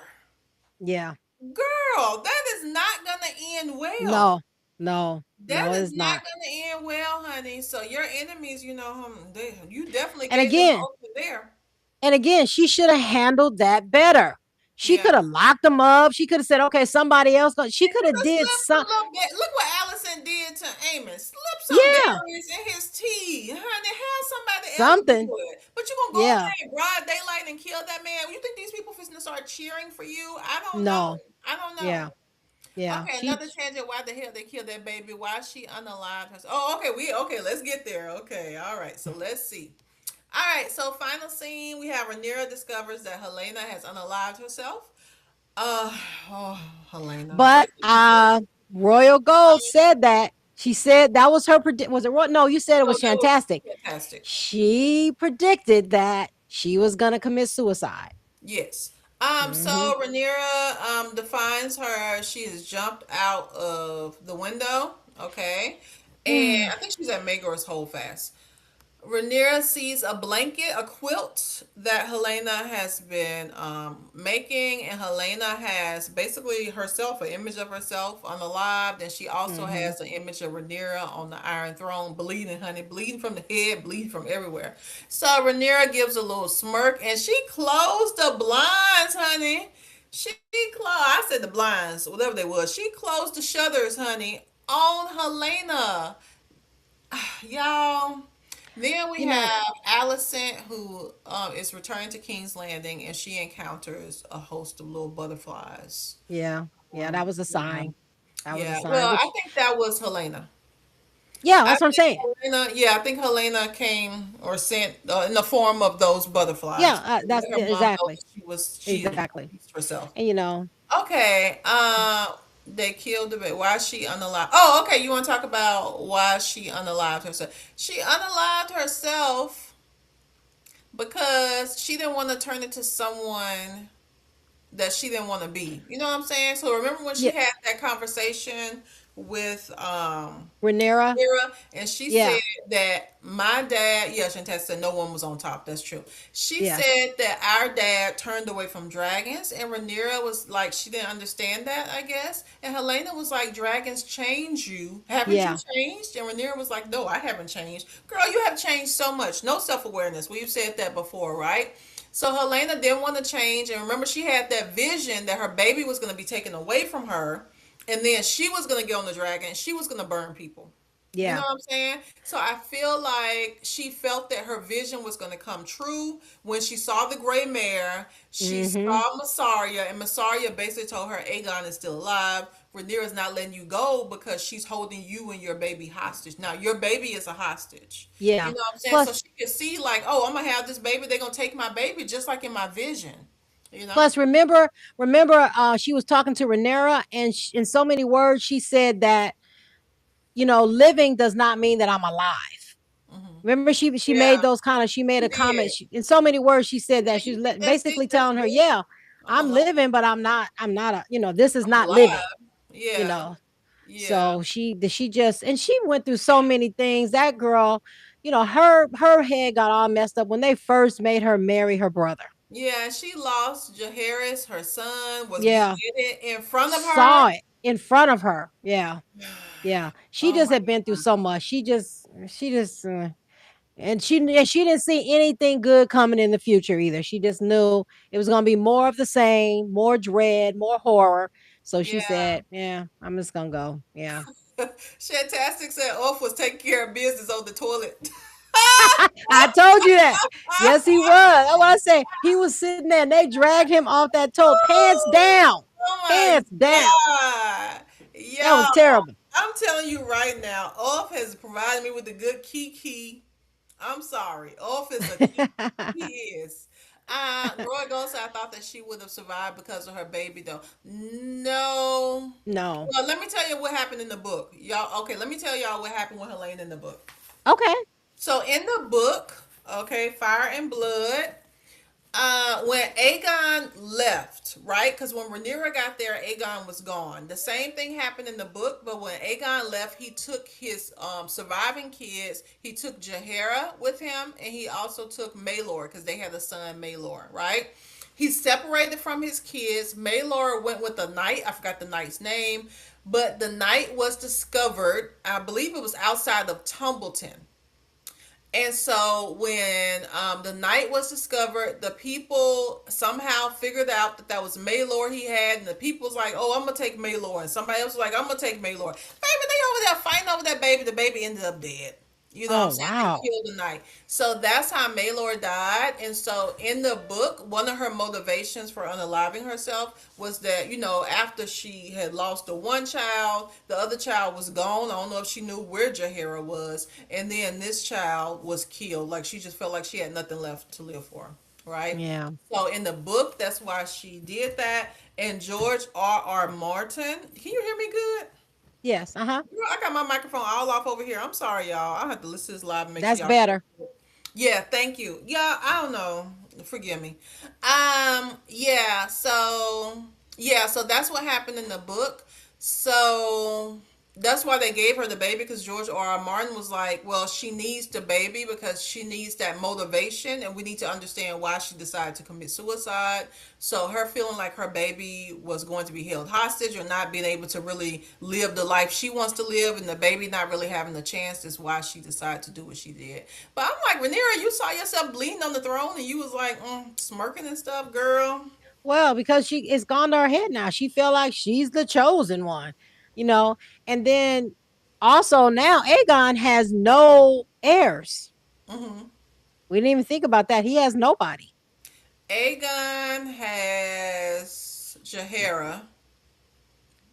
Yeah. Girl, that is not gonna end well. No. No. No, That is it's not not. gonna end well, honey. So your enemies, you definitely And gave them again, open there. she should have handled that better. She Yeah. could have locked them up. She could have said, "Okay, somebody else." She It could could have have did slipped a some. little bit. Look what Allison did to Amos. Slip some Yeah, berries in his tea, honey. Have somebody else something. do it. But you gonna go in Yeah. there in broad daylight and kill that man? You think these people fixing to start cheering for you? I don't know. No. I don't Yeah. know. Yeah. Okay, another tangent. Why the hell they killed that baby? Why she unalived herself? Oh, okay. Okay. Let's get there. Okay. All right. So let's see. All right. So final scene. We have Rhaenyra discovers that Helena has unalived herself. Uh, oh, Helena. But Let's Royal Gold said that. She said that was her predict. Was it no? You said it no, was that was fantastic. fantastic. She predicted that she was gonna commit suicide. Yes. Hmm. So Rhaenyra defines her. She has jumped out of the window. Okay. And I think she's at Maegor's Holdfast. Rhaenyra sees a blanket, a quilt that Helena has been making, and Helena has basically herself, an image of herself unalived, and she also Hmm. has an image of Rhaenyra on the Iron Throne, bleeding, honey, bleeding from the head, bleeding from everywhere. So Rhaenyra gives a little smirk, and she closed the blinds, honey. She closed. I said the blinds, whatever they was. She closed the shutters, honey, on Helena, y'all. Then we You know, have Allison, who is returning to King's Landing, and she encounters a host of little butterflies. yeah, yeah, that was a Yeah, sign. That was a yeah. sign. Well, I Which, think that was Helena. yeah, I that's what I'm think saying. Helena, yeah, I think Helena came or sent in the form of those Yeah, butterflies. that's Let her mom know exactly, that she is exactly. released herself. And Okay, they killed the baby. Why is she unalive? Oh, okay. You want to talk about why she unalived herself? She unalived herself because she didn't want to turn into someone that she didn't want to be. You know what I'm saying? So remember when she yeah, had that conversation with Rhaenyra, Mira, and she yeah, said that my dad, yeah, Shantae said no one was on top. That's true. She yeah, said that our dad turned away from dragons, and Rhaenyra was like, she didn't understand that, I guess. And Helena was like, dragons change you. Haven't you yeah, changed? And Rhaenyra was like, no, I haven't changed. Girl, you have changed so much. No self awareness. We've said that before, right? So Helena didn't want to change, and remember, she had that vision that her baby was going to be taken away from her, and then she was going to get on the dragon, and she was going to burn people. You know yeah. what I'm saying? So I feel like she felt that her vision was going to come true when she saw the gray mare. She Mm-hmm. saw Massaria, and Massaria basically told her, Aegon is still alive. Rhaenyra's not letting you go because she's holding you and your baby hostage. Now, your baby is a hostage. You Yeah. know what I'm saying? So Plus, she could see, like, oh, I'm going to have this baby. They're going to take my baby just like in my vision. You know? remember, she was talking to Rhaenyra, and in so many words, she said that living does not mean that I'm alive. Hmm. Remember, she made Yeah, those kind of she made she a comment did. in so many words. She said Yeah, that she you was think that basically vision telling her, means yeah, I'm I'm alive? living, but I'm not this is I'm not living. alive. You Yeah, know, yeah. so she just and she went through so many things. That girl, her head got all messed up when they first made her marry her brother. Yeah, she lost Jaharis. Her son was Yeah, beheaded in front of her. saw it in front of her. Yeah, yeah. She Oh just my had been through God. so much. She just and she didn't see anything good coming in the future either. She just knew it was going to be more of the same, more dread, more horror. So she Yeah. said, "Yeah, I'm just gonna go." Yeah, Shantastic said Off was taking care of business on the toilet. I told you that. Yes, he was. That's what I say. He was sitting there, and they dragged him off that toilet, pants Oh, down, oh my pants down. God. That was Y'all, terrible. I'm telling you right now, Off has provided me with a good kiki. I'm sorry. Off is a kiki. He is. Roy Ghost, I thought that she would have survived because of her baby, though. No. No. Well, let me tell you what happened in the book. Y'all, okay, let me tell y'all what happened with Helene in the book. Okay. So, in the book, okay, Fire and Blood, when Aegon left, right? Because when Rhaenyra got there, Aegon was gone. The same thing happened in the book, but when Aegon left, he took his surviving kids. He took Jaehaera with him, and he also took Maelor because they had a son, Maelor, right? He separated from his kids. Maelor went with a knight. I forgot the knight's name, but the knight was discovered. I believe it was outside of Tumbleton. And so when the night was discovered, the people somehow figured out that that was Maelor he had, and the people was like, "Oh, I'm gonna take Maelor," and somebody else was like, "I'm gonna take Maelor." Baby, they over there fighting over that baby. The baby ended up dead. You know what I'm Oh saying? They wow. killed the knight. So that's how Maelor died. And so in the book, one of her motivations for unaliving herself was that, after she had lost the one child, the other child was gone. I don't know if she knew where Jaehaera was. And then this child was killed. Like she just felt like she had nothing left to live for. Right? Yeah. So in the book, that's why she did that. And George R. Martin, can you hear me good? Yes. Uh huh. I got my microphone all off over here. I'm sorry, y'all. I have to listen to this live and make sure That's y'all. better. Yeah, thank you. Yeah, I don't know. Forgive me. Yeah, so that's what happened in the book. So that's why they gave her the baby because George R. Martin was like, well, she needs the baby because she needs that motivation, and we need to understand why she decided to commit suicide. So her feeling like her baby was going to be held hostage or not being able to really live the life she wants to live, and the baby not really having the chance is why she decided to do what she did. But I'm like, Rhaenyra, you saw yourself bleeding on the throne, and you was like smirking and stuff, girl. Well, because she it's gone to her head now. She feel like she's the chosen one, you know. And then also now Aegon has no heirs. Hmm. We didn't even think about that. He has nobody. Aegon has Jahara.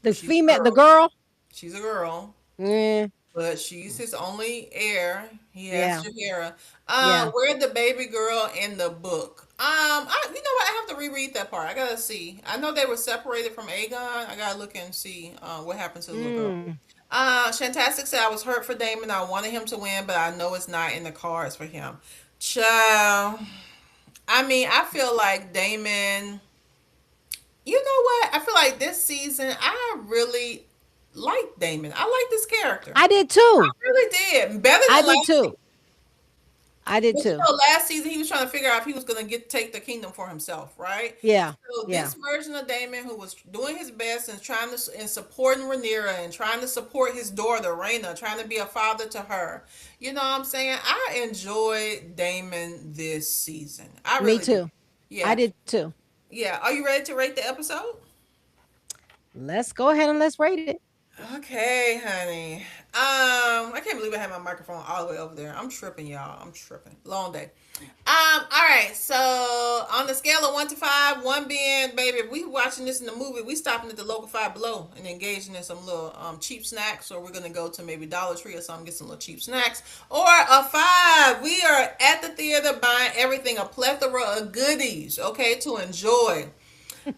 The She's a female, the girl. girl. She's a girl. Yeah, But she's his only heir. He has yeah, Jahara. yeah. Where the baby girl in the book? You know what? I have to reread that part. I gotta see. I know they were separated from Aegon. I gotta look and see what happened to the little girl. Mm. Shantastic said I was hurt for Damon. I wanted him to win, but I know it's not in the cards for him. Child. I mean, I feel like Damon. You know what? I feel like this season I really like Damon. I like this character. I did I too. really did. Better I than did last too. season. I did But you too. know, last season he was trying to figure out if he was going to get take the kingdom for himself, right? Yeah, So yeah. this version of Damon, who was doing his best and trying to and supporting Rhaenyra and trying to support his daughter Rhaena, trying to be a father to her. You know what I'm saying? I enjoyed Damon this season. I Me really did. too. I Yeah, did too. yeah. Are you ready to rate the episode? Let's go ahead and let's rate it. Okay, honey. I can't believe I had my microphone all the way over there. I'm tripping, y'all. I'm tripping. Long day. All right. So on the scale of 1 to 5, 1 being, baby, if we watching this in the movie, we stopping at the local Five Below and engaging in some little cheap snacks, or we're gonna go to maybe Dollar Tree or something, get some little cheap snacks. Or a 5, we are at the theater buying everything, a plethora of goodies, okay, to enjoy.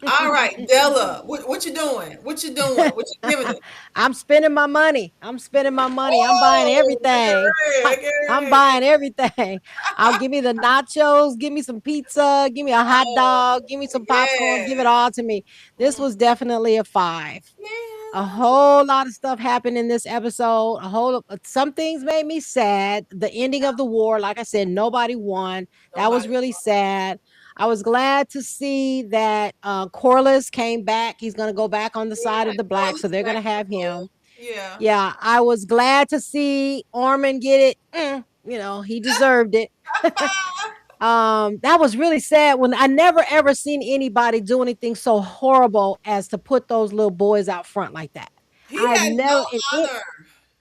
All right, Della, what you doing? What you doing? What you giving it? I'm spending my money. I'm spending my money. I'm buying Oh, make everything. it rain, make I'm it buying everything. I'll give me the nachos, give me some pizza, give me a hot rain. dog, give me some popcorn, give it Yeah. all to me. This Mm, was definitely a 5. A yeah. whole lot of stuff happened in this episode. Some things made me sad. The ending of the war, like I said, nobody won. That was Nobody. really sad. I was glad to see that Corliss came back. He's going to go back on the side Yeah, of the black, so Corliss they're going back to in the have fold. him. Yeah. Yeah, I was glad to see Orman get it. He deserved it. That was really sad when I never ever seen anybody do anything so horrible as to put those little boys out front like that. He I have had no never honor.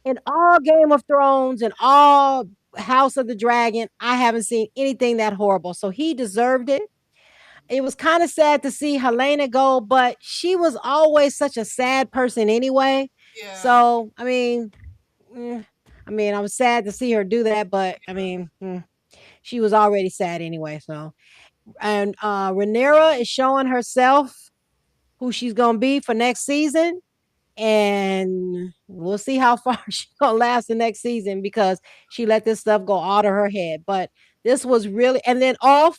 in all Game of Thrones and all House of the Dragon, I haven't seen anything that horrible. So he deserved it. It was kind of sad to see Helena go, but she was always such a sad person anyway. Yeah. So mm, I was sad to see her do that, but she was already sad anyway. So, and Rhaenyra is showing herself who she's gonna be for next season, and we'll see how far she's gonna last the next season because she let this stuff go out of her head. But this was really, and then off,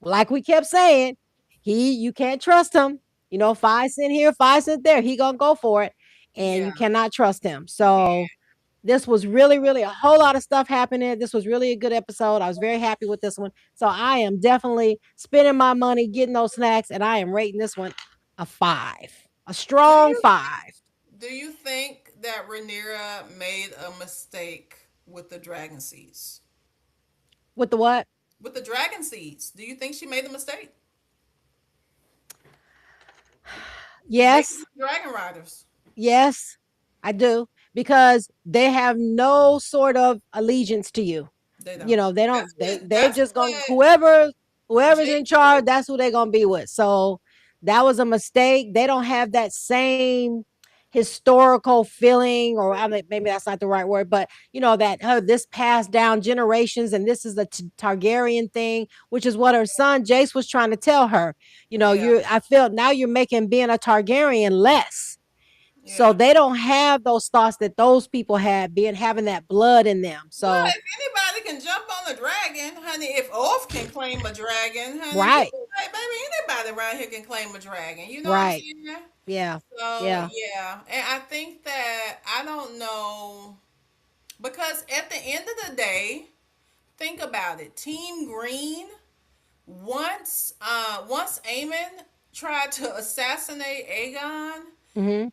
like we kept saying, you can't trust him. 5 cent here, 5 cent there. He gonna go for it, and Yeah. you cannot trust him. Yeah. So this was really, really a whole lot of stuff happening. This was really a good episode. I was very happy with this one. So I am definitely spending my money getting those snacks, and I am rating this one a 5, a Do strong you 5. do you think that Rhaenyra made a mistake with the dragon seeds? With the what? With the dragon seeds, do you think she made a mistake? Making Yes, dragon riders. yes, I do. Because they have no sort of allegiance to you. They don't. They That's don't what they're that's just gonna what whoever's in Jake charge, did. that's who they're gonna be with. So that was a mistake. They don't have that same historical feeling, or I mean, maybe that's not the right word, but that this passed down generations, and this is a Targaryen thing, which is what her son Jace was trying to tell her. Yeah. I feel now you're making being a Targaryen less. So Yeah. they don't have those thoughts that those people had, being having that blood in them. Well, So if anybody can jump on a dragon, honey, if Off can claim a dragon, honey, right, hey, baby, anybody around here can claim a dragon. You know what I'm right, saying? yeah, So yeah. yeah, and I think that I don't know because at the end of the day, think about it. Team Green once Aemon tried to assassinate Aegon. Hmm.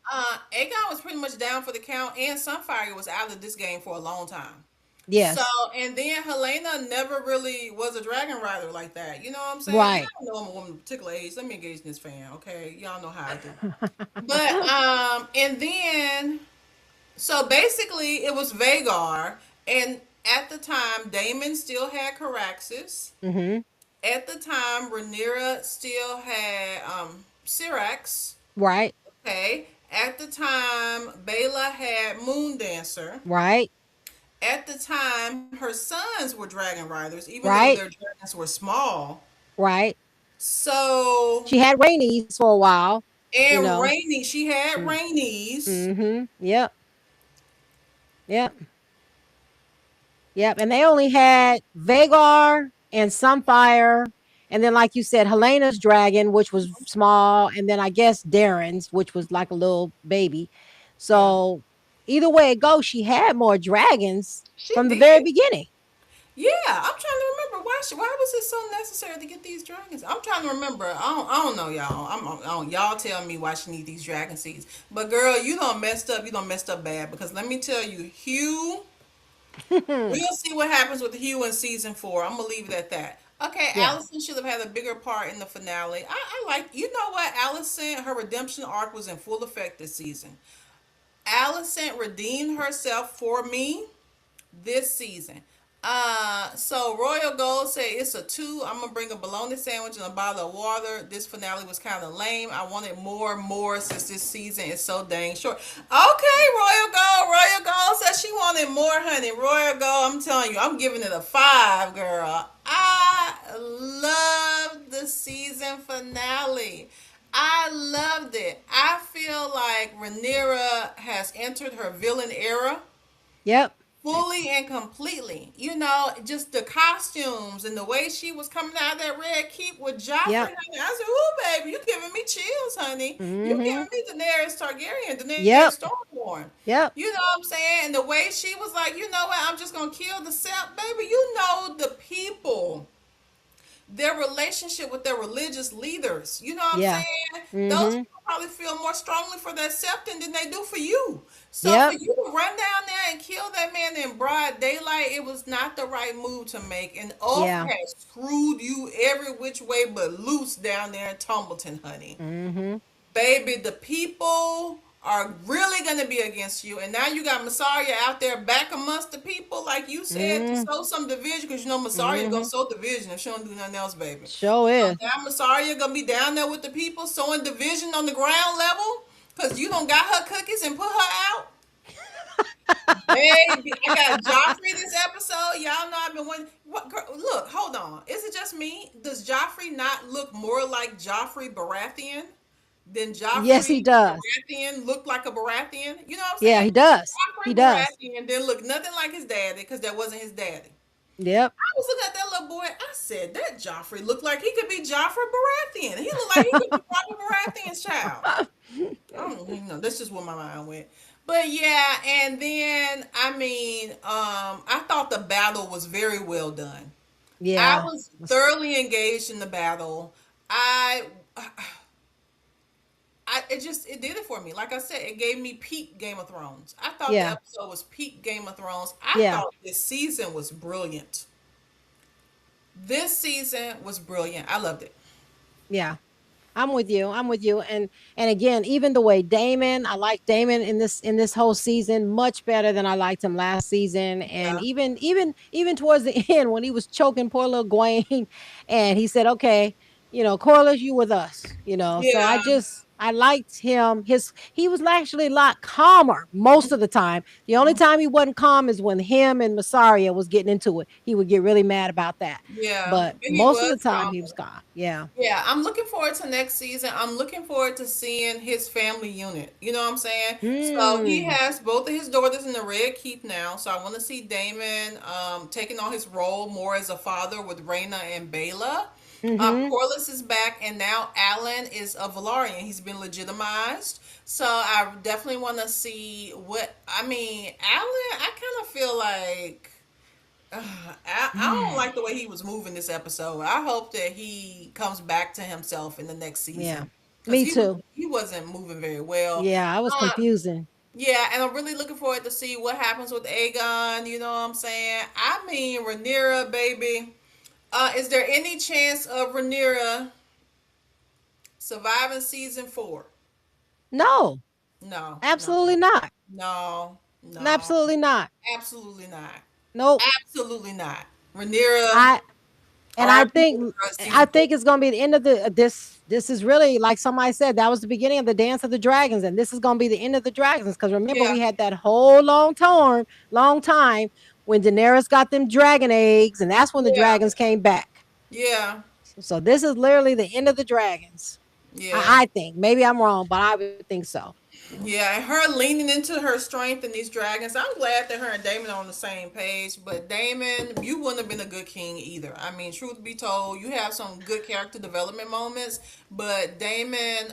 Aegon was pretty much down for the count, and Sunfire was out of this game for a long time. So, Yes. and then Helena never really was a dragon rider like that. You know what I'm saying? Right. Y'all know I'm a woman of a particular age. Let me engage in this fan, okay? Y'all know how I do. But and then so basically it was Vagar, and at the time Damon still had Caraxes. Mhm. At the time Rhaenyra still had Syrax. Right. Okay. At the time Bela had Moon Dancer. Right. At the time her sons were dragon riders, even though their Right. dragons were small. Right. So She had Rainey's for a while, you and know. Rainy, she had Mm. Rainey's. Mhm. Yep. Yep. Yep. And they only had Vagar and Sunfire, and then, like you said, Helena's dragon, which was small, and then I guess Darren's, which was like a little baby. Yeah, So either way it goes, she had more dragons she from the very did. beginning. Yeah, I'm trying to remember why was it so necessary to get these dragons? I'm trying to remember. I don't know, y'all. I don't, y'all tell me why she need these dragon seeds. But girl, you done messed up. You done messed up bad because let me tell you, Hugh. We'll see what happens with Hugh in season 4. I'm gonna leave it at that. Okay, Yeah. Allison should have had a bigger part in the finale. I like, you know what, Allison, her redemption arc was in full effect this season. Allison redeemed herself for me this season. So Royal Gold say it's a 2. I'm gonna bring a bologna sandwich and a bottle of water. This finale was kind of lame. I wanted more since this season is so dang short. Okay, Royal Gold says she wanted more, honey. Royal Gold, I'm telling you, I'm giving it a 5, girl. I love the season finale. I loved it. I feel like Rhaenyra has entered her villain era Yep. fully and completely. You know, just the costumes and the way she was coming out of that red keep with Joffrey, Yep. honey. I said, "Ooh, baby, you giving me chills, honey. You Mhm. giving me Daenerys Targaryen, Yep. Daenerys Stormborn." Yep. You know what I'm saying? And the way she was like, you know what? I'm just gonna kill the sept, baby. You know the people, their relationship with their religious leaders. You know what I'm Yeah. saying? Those Mhm. people probably feel more strongly for that septon than they do for you. So for Yep. you to run down there and kill that man in broad daylight, it was not the right move to make. And Ulf Yeah. has screwed you every which way but loose down there in Tumbleton, honey. Mhm. Baby, the people are really going to be against you. And now you got Massaria out there back amongst the people, like you said, to Mhm. sow some division, because you know Massaria going to Mhm. sow division if she don't do nothing else, baby. Sure So is. now Massaria going to be down there with the people sowing division on the ground level because you don't got her cookies and put her out. Baby, I got Joffrey this episode. Y'all know I've been waiting. What, girl, look, hold on. Is it just me? Does Joffrey not look more like Joffrey Baratheon than Yes, he Joffrey does. Baratheon looked like a Baratheon? You know what I'm Yeah, saying? he does. He Joffrey does. Baratheon didn't look nothing like his daddy because that wasn't his daddy. Yep. I was looking at that little boy. I said, that Joffrey looked like he could be Joffrey Baratheon. He looked like he could be Robert Baratheon's child. I don't even know. That's just where my mind went. But yeah, and then I mean, I thought the battle was very well done. I Yeah. was thoroughly engaged in the battle. I, it did it for me. Like I said, it gave me peak Game of Thrones. I thought the Yeah. episode was peak Game of Thrones. I Yeah. thought this season was brilliant. This season was brilliant. I loved it. Yeah. I'm with you. I'm with you. And again, even the way Damon, I like Damon in this whole season much better than I liked him last season. And Yeah, even towards the end when he was choking poor little Gwaine, and he said, "Okay, Corliss, you with us." So yeah, I liked him. He was actually a lot calmer most of the time. The only time he wasn't calm is when him and Massaria was getting into it. He would get really mad about that. yeah. But But he most of the was time calm. he was calm. Yeah. Yeah, I'm looking forward to next season. I'm looking forward to seeing his family unit. You know what I'm saying? So he Mm. has both of his daughters in the Red Keep now. So I want to see Damon taking on his role more as a father with Rhaena and Bela. Mhm. Corliss is back, and now Alan is a Valarian. He's been legitimized. So I definitely want to see what. I mean, Alan, I kind of feel like. I don't like the way he was moving this episode. I hope that he comes back to himself in the next Yeah. season because Me too. he wasn't moving very well. Yeah, I was Uh, confusing. Yeah, and I'm really looking forward to see what happens with Aegon. You know what I'm saying? I mean, Rhaenyra, baby. Is there any chance of Rhaenyra surviving season 4? No, No, no, absolutely not. no, no, Absolutely not. absolutely not. Nope. Absolutely not. Rhaenyra I and I RP think Rhaenyra I season 4. think it's going to be the end of the this is really like somebody said that was the beginning of the dance of the dragons, and this is going to be the end of the dragons because remember Yeah, we had that whole long time when Daenerys got them dragon eggs, and that's when the yeah, dragons came back. yeah, So this is literally the end of the dragons. yeah. I think maybe I'm wrong, but I would think so. Yeah, and her leaning into her strength in these dragons. I'm glad that her and Damon are on the same page. But Damon, you wouldn't have been a good king either. I mean, truth be told, you have some good character development moments, but Damon,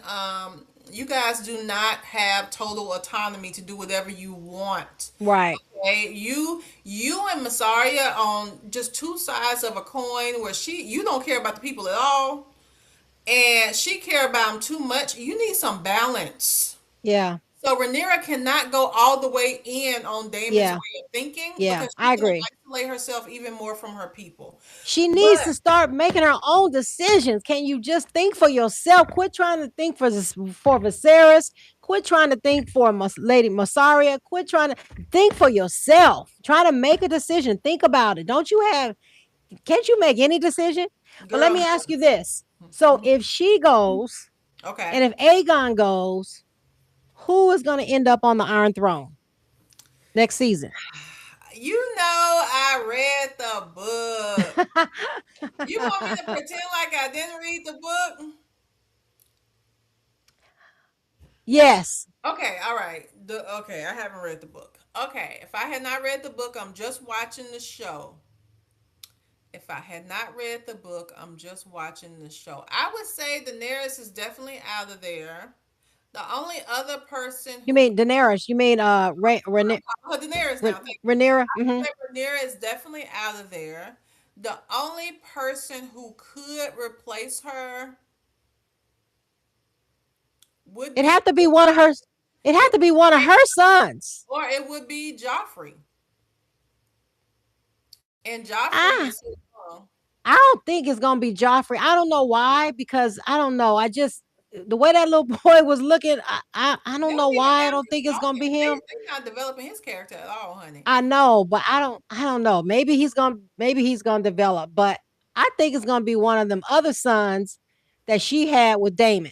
you guys do not have total autonomy to do whatever you want. Right. Okay, you and Massaria on just two sides of a coin where you don't care about the people at all, and she care about them too much. You need some balance. Yeah. So Rhaenyra cannot go all the way in on Daemon's Yeah. way of thinking Yeah. because she's I going to agree. isolate herself even more from her people. She needs But to start making her own decisions. Can you just think for yourself? Quit trying to think for Viserys. Quit trying to think for Lady Massaria. Quit trying to think for yourself. Try to make a decision. Think about it. Don't you have? Can't you make any decision? But let girl, me ask you this. So if she goes okay. and if Aegon goes, who is going to end up on the Iron Throne next season? You know I read the book. You want me to pretend like I didn't read the book? Yes. Okay, all right. Okay, I haven't read the book. Okay, if I had not read the book, I'm just watching the show. If I had not read the book, I'm just watching the show. I would say Daenerys is definitely out of there. The only other person You who mean Daenerys? You mean oh, Daenerys now, thank you. Rhaenyra? I say Rhaenyra is definitely out of there. The only person who could replace her would It be had to be one of her. It had it, to be one of her sons. or it would be Joffrey. And Joffrey Ah, is so young. I don't think it's gonna be Joffrey. I don't know why because I don't know. I just the way that little boy was looking. I They don't know don't even why. I have don't him think it's gonna be talking. They him. they not developing his character at all, honey. I know, but I don't know. Maybe he's gonna develop, but I think it's gonna be one of them other sons that she had with Damon.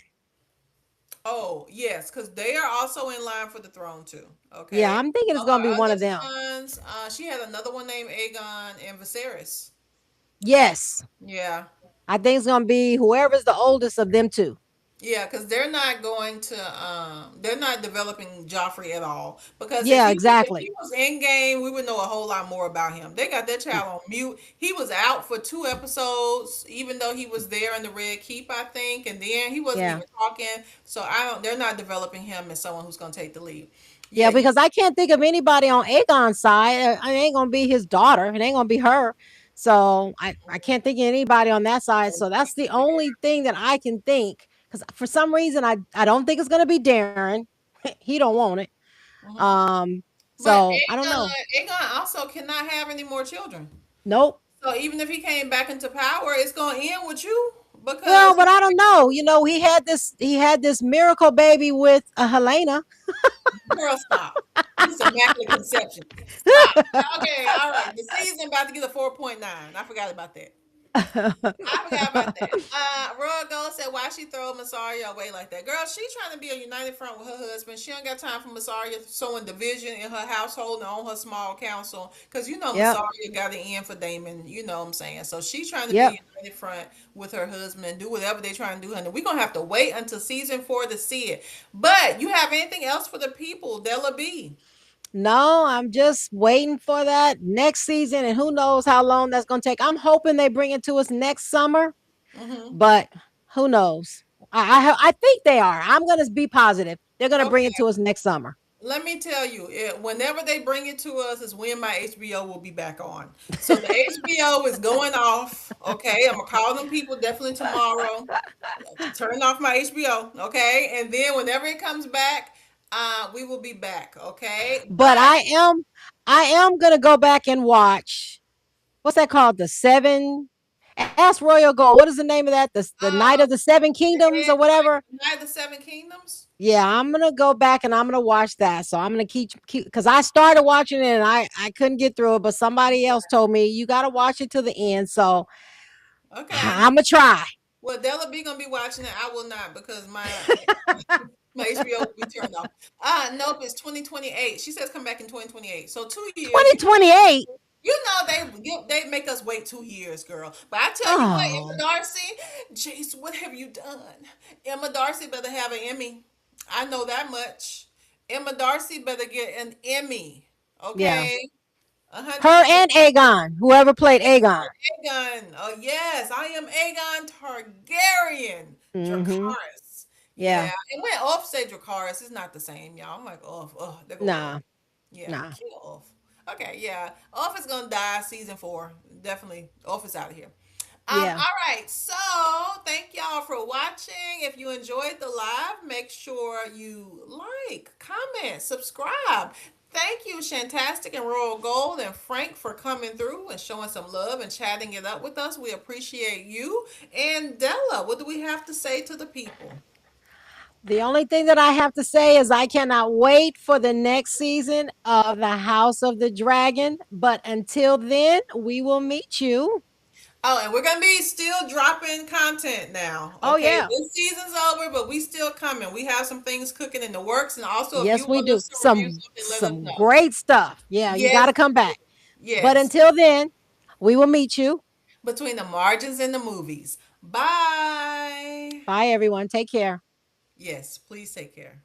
Oh, yes, because they are also in line for the throne too. Yeah, Okay. I'm thinking So it's gonna be her one other of them. sons, she had another one named Aegon and Viserys. Yes, Yeah. I think it's gonna be whoever's the oldest of them two. Yeah, because they're not developing Joffrey at all. Because Yeah, if exactly. he was in game, we would know a whole lot more about him. They got that child on mute. He was out for 2 episodes, even though he was there in the Red Keep, I think, and then he wasn't Yeah. even talking. So I don't. They're not developing him as someone who's going to take the lead. Yeah, Yeah, you. because I can't think of anybody on Aegon's side. It ain't gonna be his daughter. It ain't gonna be her. So I can't think of anybody on that side. So that's the only thing that I can think. Because for some reason I don't think it's gonna be Darren. He don't want it. Mhm. But So I don't know. Aegon also cannot have any more children. Nope. So even if he came back into power, it's going to end with you Well, because but I don't know. He had this miracle baby with Helena. girl, stop. This is immaculate conception. Stop. Okay, all right. The season about to get a 4.9. I forgot about that. I forgot about that. Royal Gold said, "Why she throw Massaria away like that? Girl, she trying to be a united front with her husband. She don't got time for Massaria sowing division in her household and on her small council. Cause you know Yep. Massaria got it in for Damon. You know what I'm saying. So she's trying to be Yep. a united front with her husband. Do whatever they trying to do, and we're gonna have to wait until season 4 to see it. But you have anything else for the people? Della B. No, I'm just waiting for that next season, and who knows how long that's going to take. I'm hoping they bring it to us next summer, Mm-hmm. but who knows? I think they are. I'm going to be positive. They're going to bring it to Okay. us next summer. Let me tell you, whenever they bring it to us, is when my HBO will be back on. So the HBO is going off. Okay, I'm gonna call them people definitely tomorrow to turn off my HBO. Okay, and then whenever it comes back, We will be back, okay? But But I am gonna go back and watch what's that called? The seven. Ask Royal Gold. What is the name of that? The Night of um, the Seven Kingdoms or whatever. Night of the Seven Kingdoms. Yeah, I'm gonna go back and I'm gonna watch that. So I'm gonna keep because I started watching it and I couldn't get through it, but somebody else told me you gotta watch it to the end. So Okay. I'm gonna try. Well, Della B gonna be watching it. I will not because my HBO will be turned off. Nope, it's 2028. She says come back in 2028. So 2 years. 2028. You know they make us wait 2 years, girl. But I tell you what, Emma Oh Darcy, Jace, what have you done? Emma Darcy better have an Emmy. I know that much. Emma Darcy better get an Emmy. yeah, Okay, a hundred her percent. and Aegon, whoever played Aegon. Aegon. Oh yes, I am Aegon Targaryen. Mm-hmm. Dracarys. Yeah. Yeah, and when Off say Dracarys, it's not the same, y'all. I'm like, oh, there go Off. Nah. Yeah, Nah. kill Off. Okay, yeah, Off is gonna die season 4. Definitely, Off is out of here. Yeah. All right. So thank y'all for watching. If you enjoyed the live, make sure you like, comment, subscribe. Thank you, Shantastic and Royal Gold and Frank for coming through and showing some love and chatting it up with us. We appreciate you. And Della, what do we have to say to the people? The only thing that I have to say is I cannot wait for the next season of The House of the Dragon. But until then, we will meet you. Oh, and we're gonna be still dropping content now. Oh, Okay, yeah. this season's over, but we still coming. We have some things cooking in the works, and also if you Yes, we want do. us to review Some something, let us some know. great stuff. Yeah, you got Yes, to come back. But yes. until then, we will meet you. Between the margins and the movies. Bye. Bye, everyone. Take care. Yes, please take care.